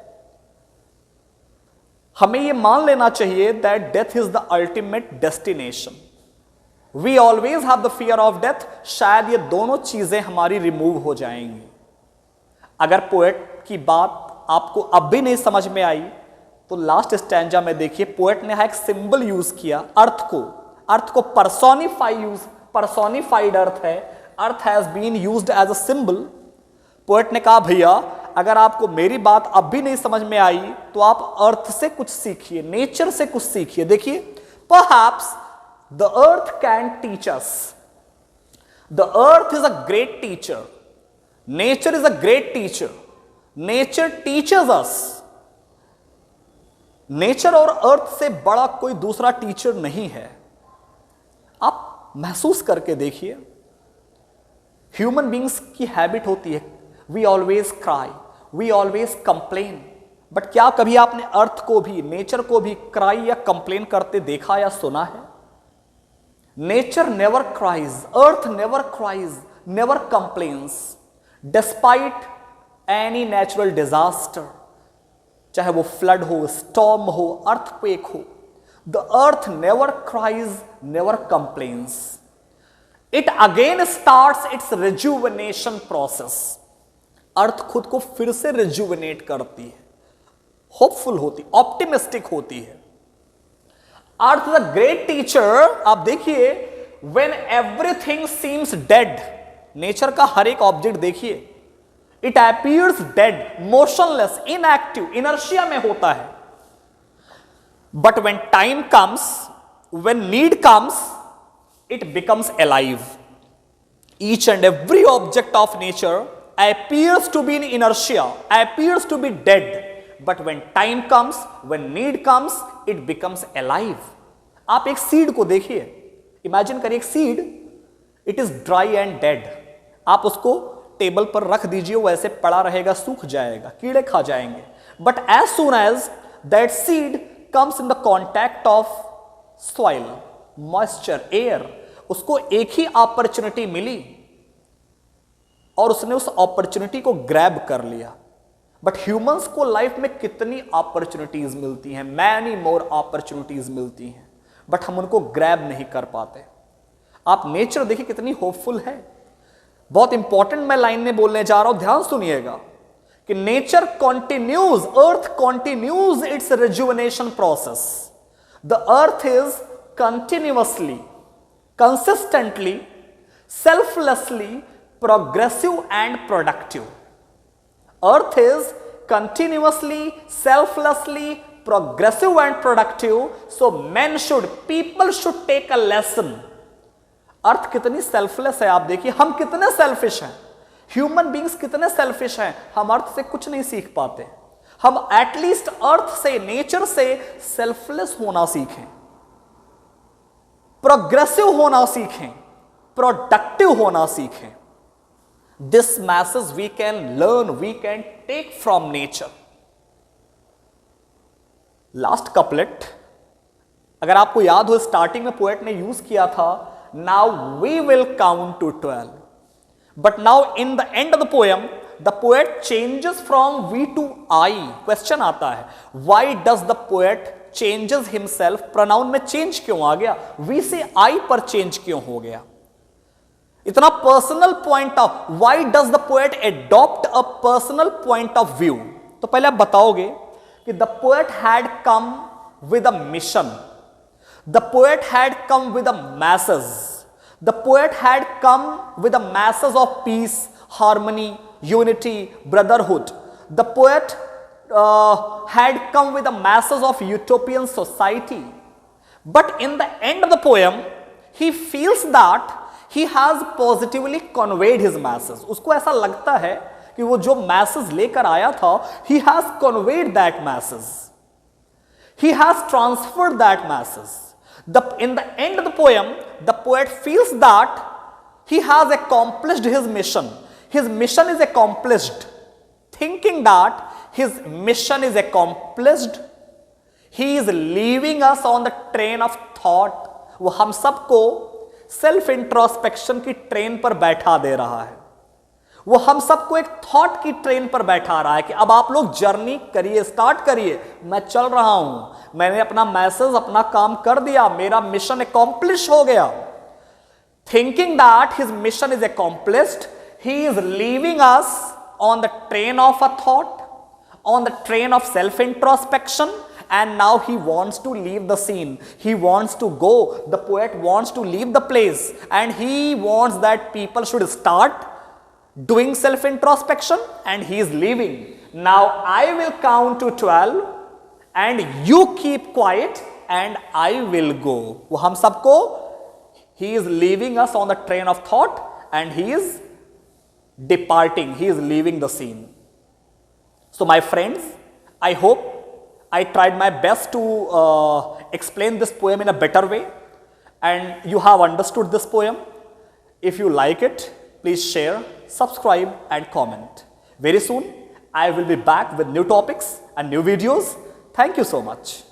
हमें ये मान लेना चाहिए that death is the ultimate destination. We always have the fear of death. शायद ये दोनों चीजें हमारी रिमूव हो जाएंगी. अगर पोएट की बात आपको अब भी नहीं समझ में आई, तो लास्ट स्टैंजा में देखिए, पोएट ने एक सिंबल यूज किया, अर्थ को पर्सोनिफाइड अर्थ है. Earth has been used as a symbol. Poet ने कहा, भैया अगर आपको मेरी बात अब भी नहीं समझ में आई, तो आप अर्थ से कुछ सीखिए, नेचर से कुछ सीखिए. देखिए, perhaps the earth can teach us. The earth is a great teacher. Nature is a great teacher. Nature teaches us. Nature और अर्थ से बड़ा कोई दूसरा टीचर नहीं है. आप महसूस करके देखिए, ह्यूमन बींग्स की हैबिट होती है, we always cry, we always complain. But क्या कभी आपने अर्थ को भी, नेचर को भी क्राई या कंप्लेन करते देखा या सुना है? Nature never cries, earth never cries, never complains despite any natural disaster. चाहे वो फ्लड हो, स्टॉर्म हो, अर्थक्वेक हो, the earth never cries, never complains. It again starts its rejuvenation process. Earth खुद को फिर से रिजुविनेट करती है, होपफुल होती, ऑप्टिमिस्टिक होती है. Earth is a great teacher. आप देखिए, when everything seems dead, nature का हर एक ऑब्जेक्ट देखिए, it appears dead, motionless, inactive, inertia में होता है। But when time comes, when need comes, it becomes alive. Each and every object of nature appears to be in inertia, appears to be dead. But when time comes, when need comes, it becomes alive. आप एक seed को देखिए, imagine करिए एक seed, it is dry and dead. आप उसको table पर रख दीजिए, वो ऐसे पड़ा रहेगा, सूख जाएगा, कीड़े खा जाएंगे। But as soon as that seed comes in the contact of soil, moisture, air, उसको एक ही अपॉर्चुनिटी मिली और उसने उस अपॉर्चुनिटी को ग्रैब कर लिया। बट ह्यूमंस को लाइफ में कितनी अपॉर्चुनिटीज मिलती हैं, मैनी मोर अपॉर्चुनिटीज मिलती हैं, बट हम उनको ग्रैब नहीं कर पाते। आप नेचर देखिए कितनी होपफुल है। बहुत इंपॉर्टेंट मैं लाइन में बोलने जा रहा हूं, ध्यान सुनिएगा कि nature continues, earth continues it's rejuvenation process. The earth is continuously, consistently, selflessly progressive and productive. Earth is continuously, selflessly progressive and productive. So men should, people should take a lesson. अर्थ कितनी selfless है, आप देखिए हम कितने selfish हैं, human beings कितने selfish हैं। हम अर्थ से कुछ नहीं सीख पाते। हम एटलीस्ट अर्थ से, नेचर से सेल्फलेस होना सीखें, प्रोग्रेसिव होना सीखें, प्रोडक्टिव होना सीखें। This message we can learn, we can take from nature. Last couplet, अगर आपको याद हो, स्टार्टिंग में पोएट ने यूज किया था, now we will count to 12, but now in the end of the poem the poet changes from we to I. Question आता है, why does the poet changes himself? Pronoun में change क्यों आ गया? We से आई पर चेंज क्यों हो गया? इतना personal point of, why does the poet adopt a personal point of view? तो पहले आप बताओगे कि the poet had come with a mission, the poet had come with a message, the poet had come with a message of peace, harmony, unity, brotherhood. The poet had come with the masses of utopian society, but in the end of the poem he feels that he has positively conveyed his masses. उसको ऐसा लगता है कि वो जो message लेकर आया था, he has conveyed that masses, he has transferred that masses. In the end of the poem, the poet feels that he has accomplished his mission. His mission is accomplished. Thinking that his mission is accomplished, he is leaving us on the train of thought. वो हम सबको self introspection की train पर बैठा दे रहा है। वो हम सबको एक थॉट की ट्रेन पर बैठा रहा है कि अब आप लोग जर्नी करिए, स्टार्ट करिए, मैं चल रहा हूं, मैंने अपना मैसेज, अपना काम कर दिया, मेरा मिशन अकॉम्प्लिश हो गया। Thinking that his mission is accomplished, he is leaving us on the train of a thought, on the train of self-introspection, and now he wants to leave the scene. He wants to go. The poet wants to leave the place, and he wants that people should start doing self-introspection, and he is leaving. Now I will count to 12, and you keep quiet, and I will go. वो हम सबको, he is leaving us on the train of thought, and he is departing, he is leaving the scene. So my friends, I hope I tried my best to explain this poem in a better way, and you have understood this poem. If you like it, please share, subscribe and comment. Very soon I will be back with new topics and new videos. Thank you so much.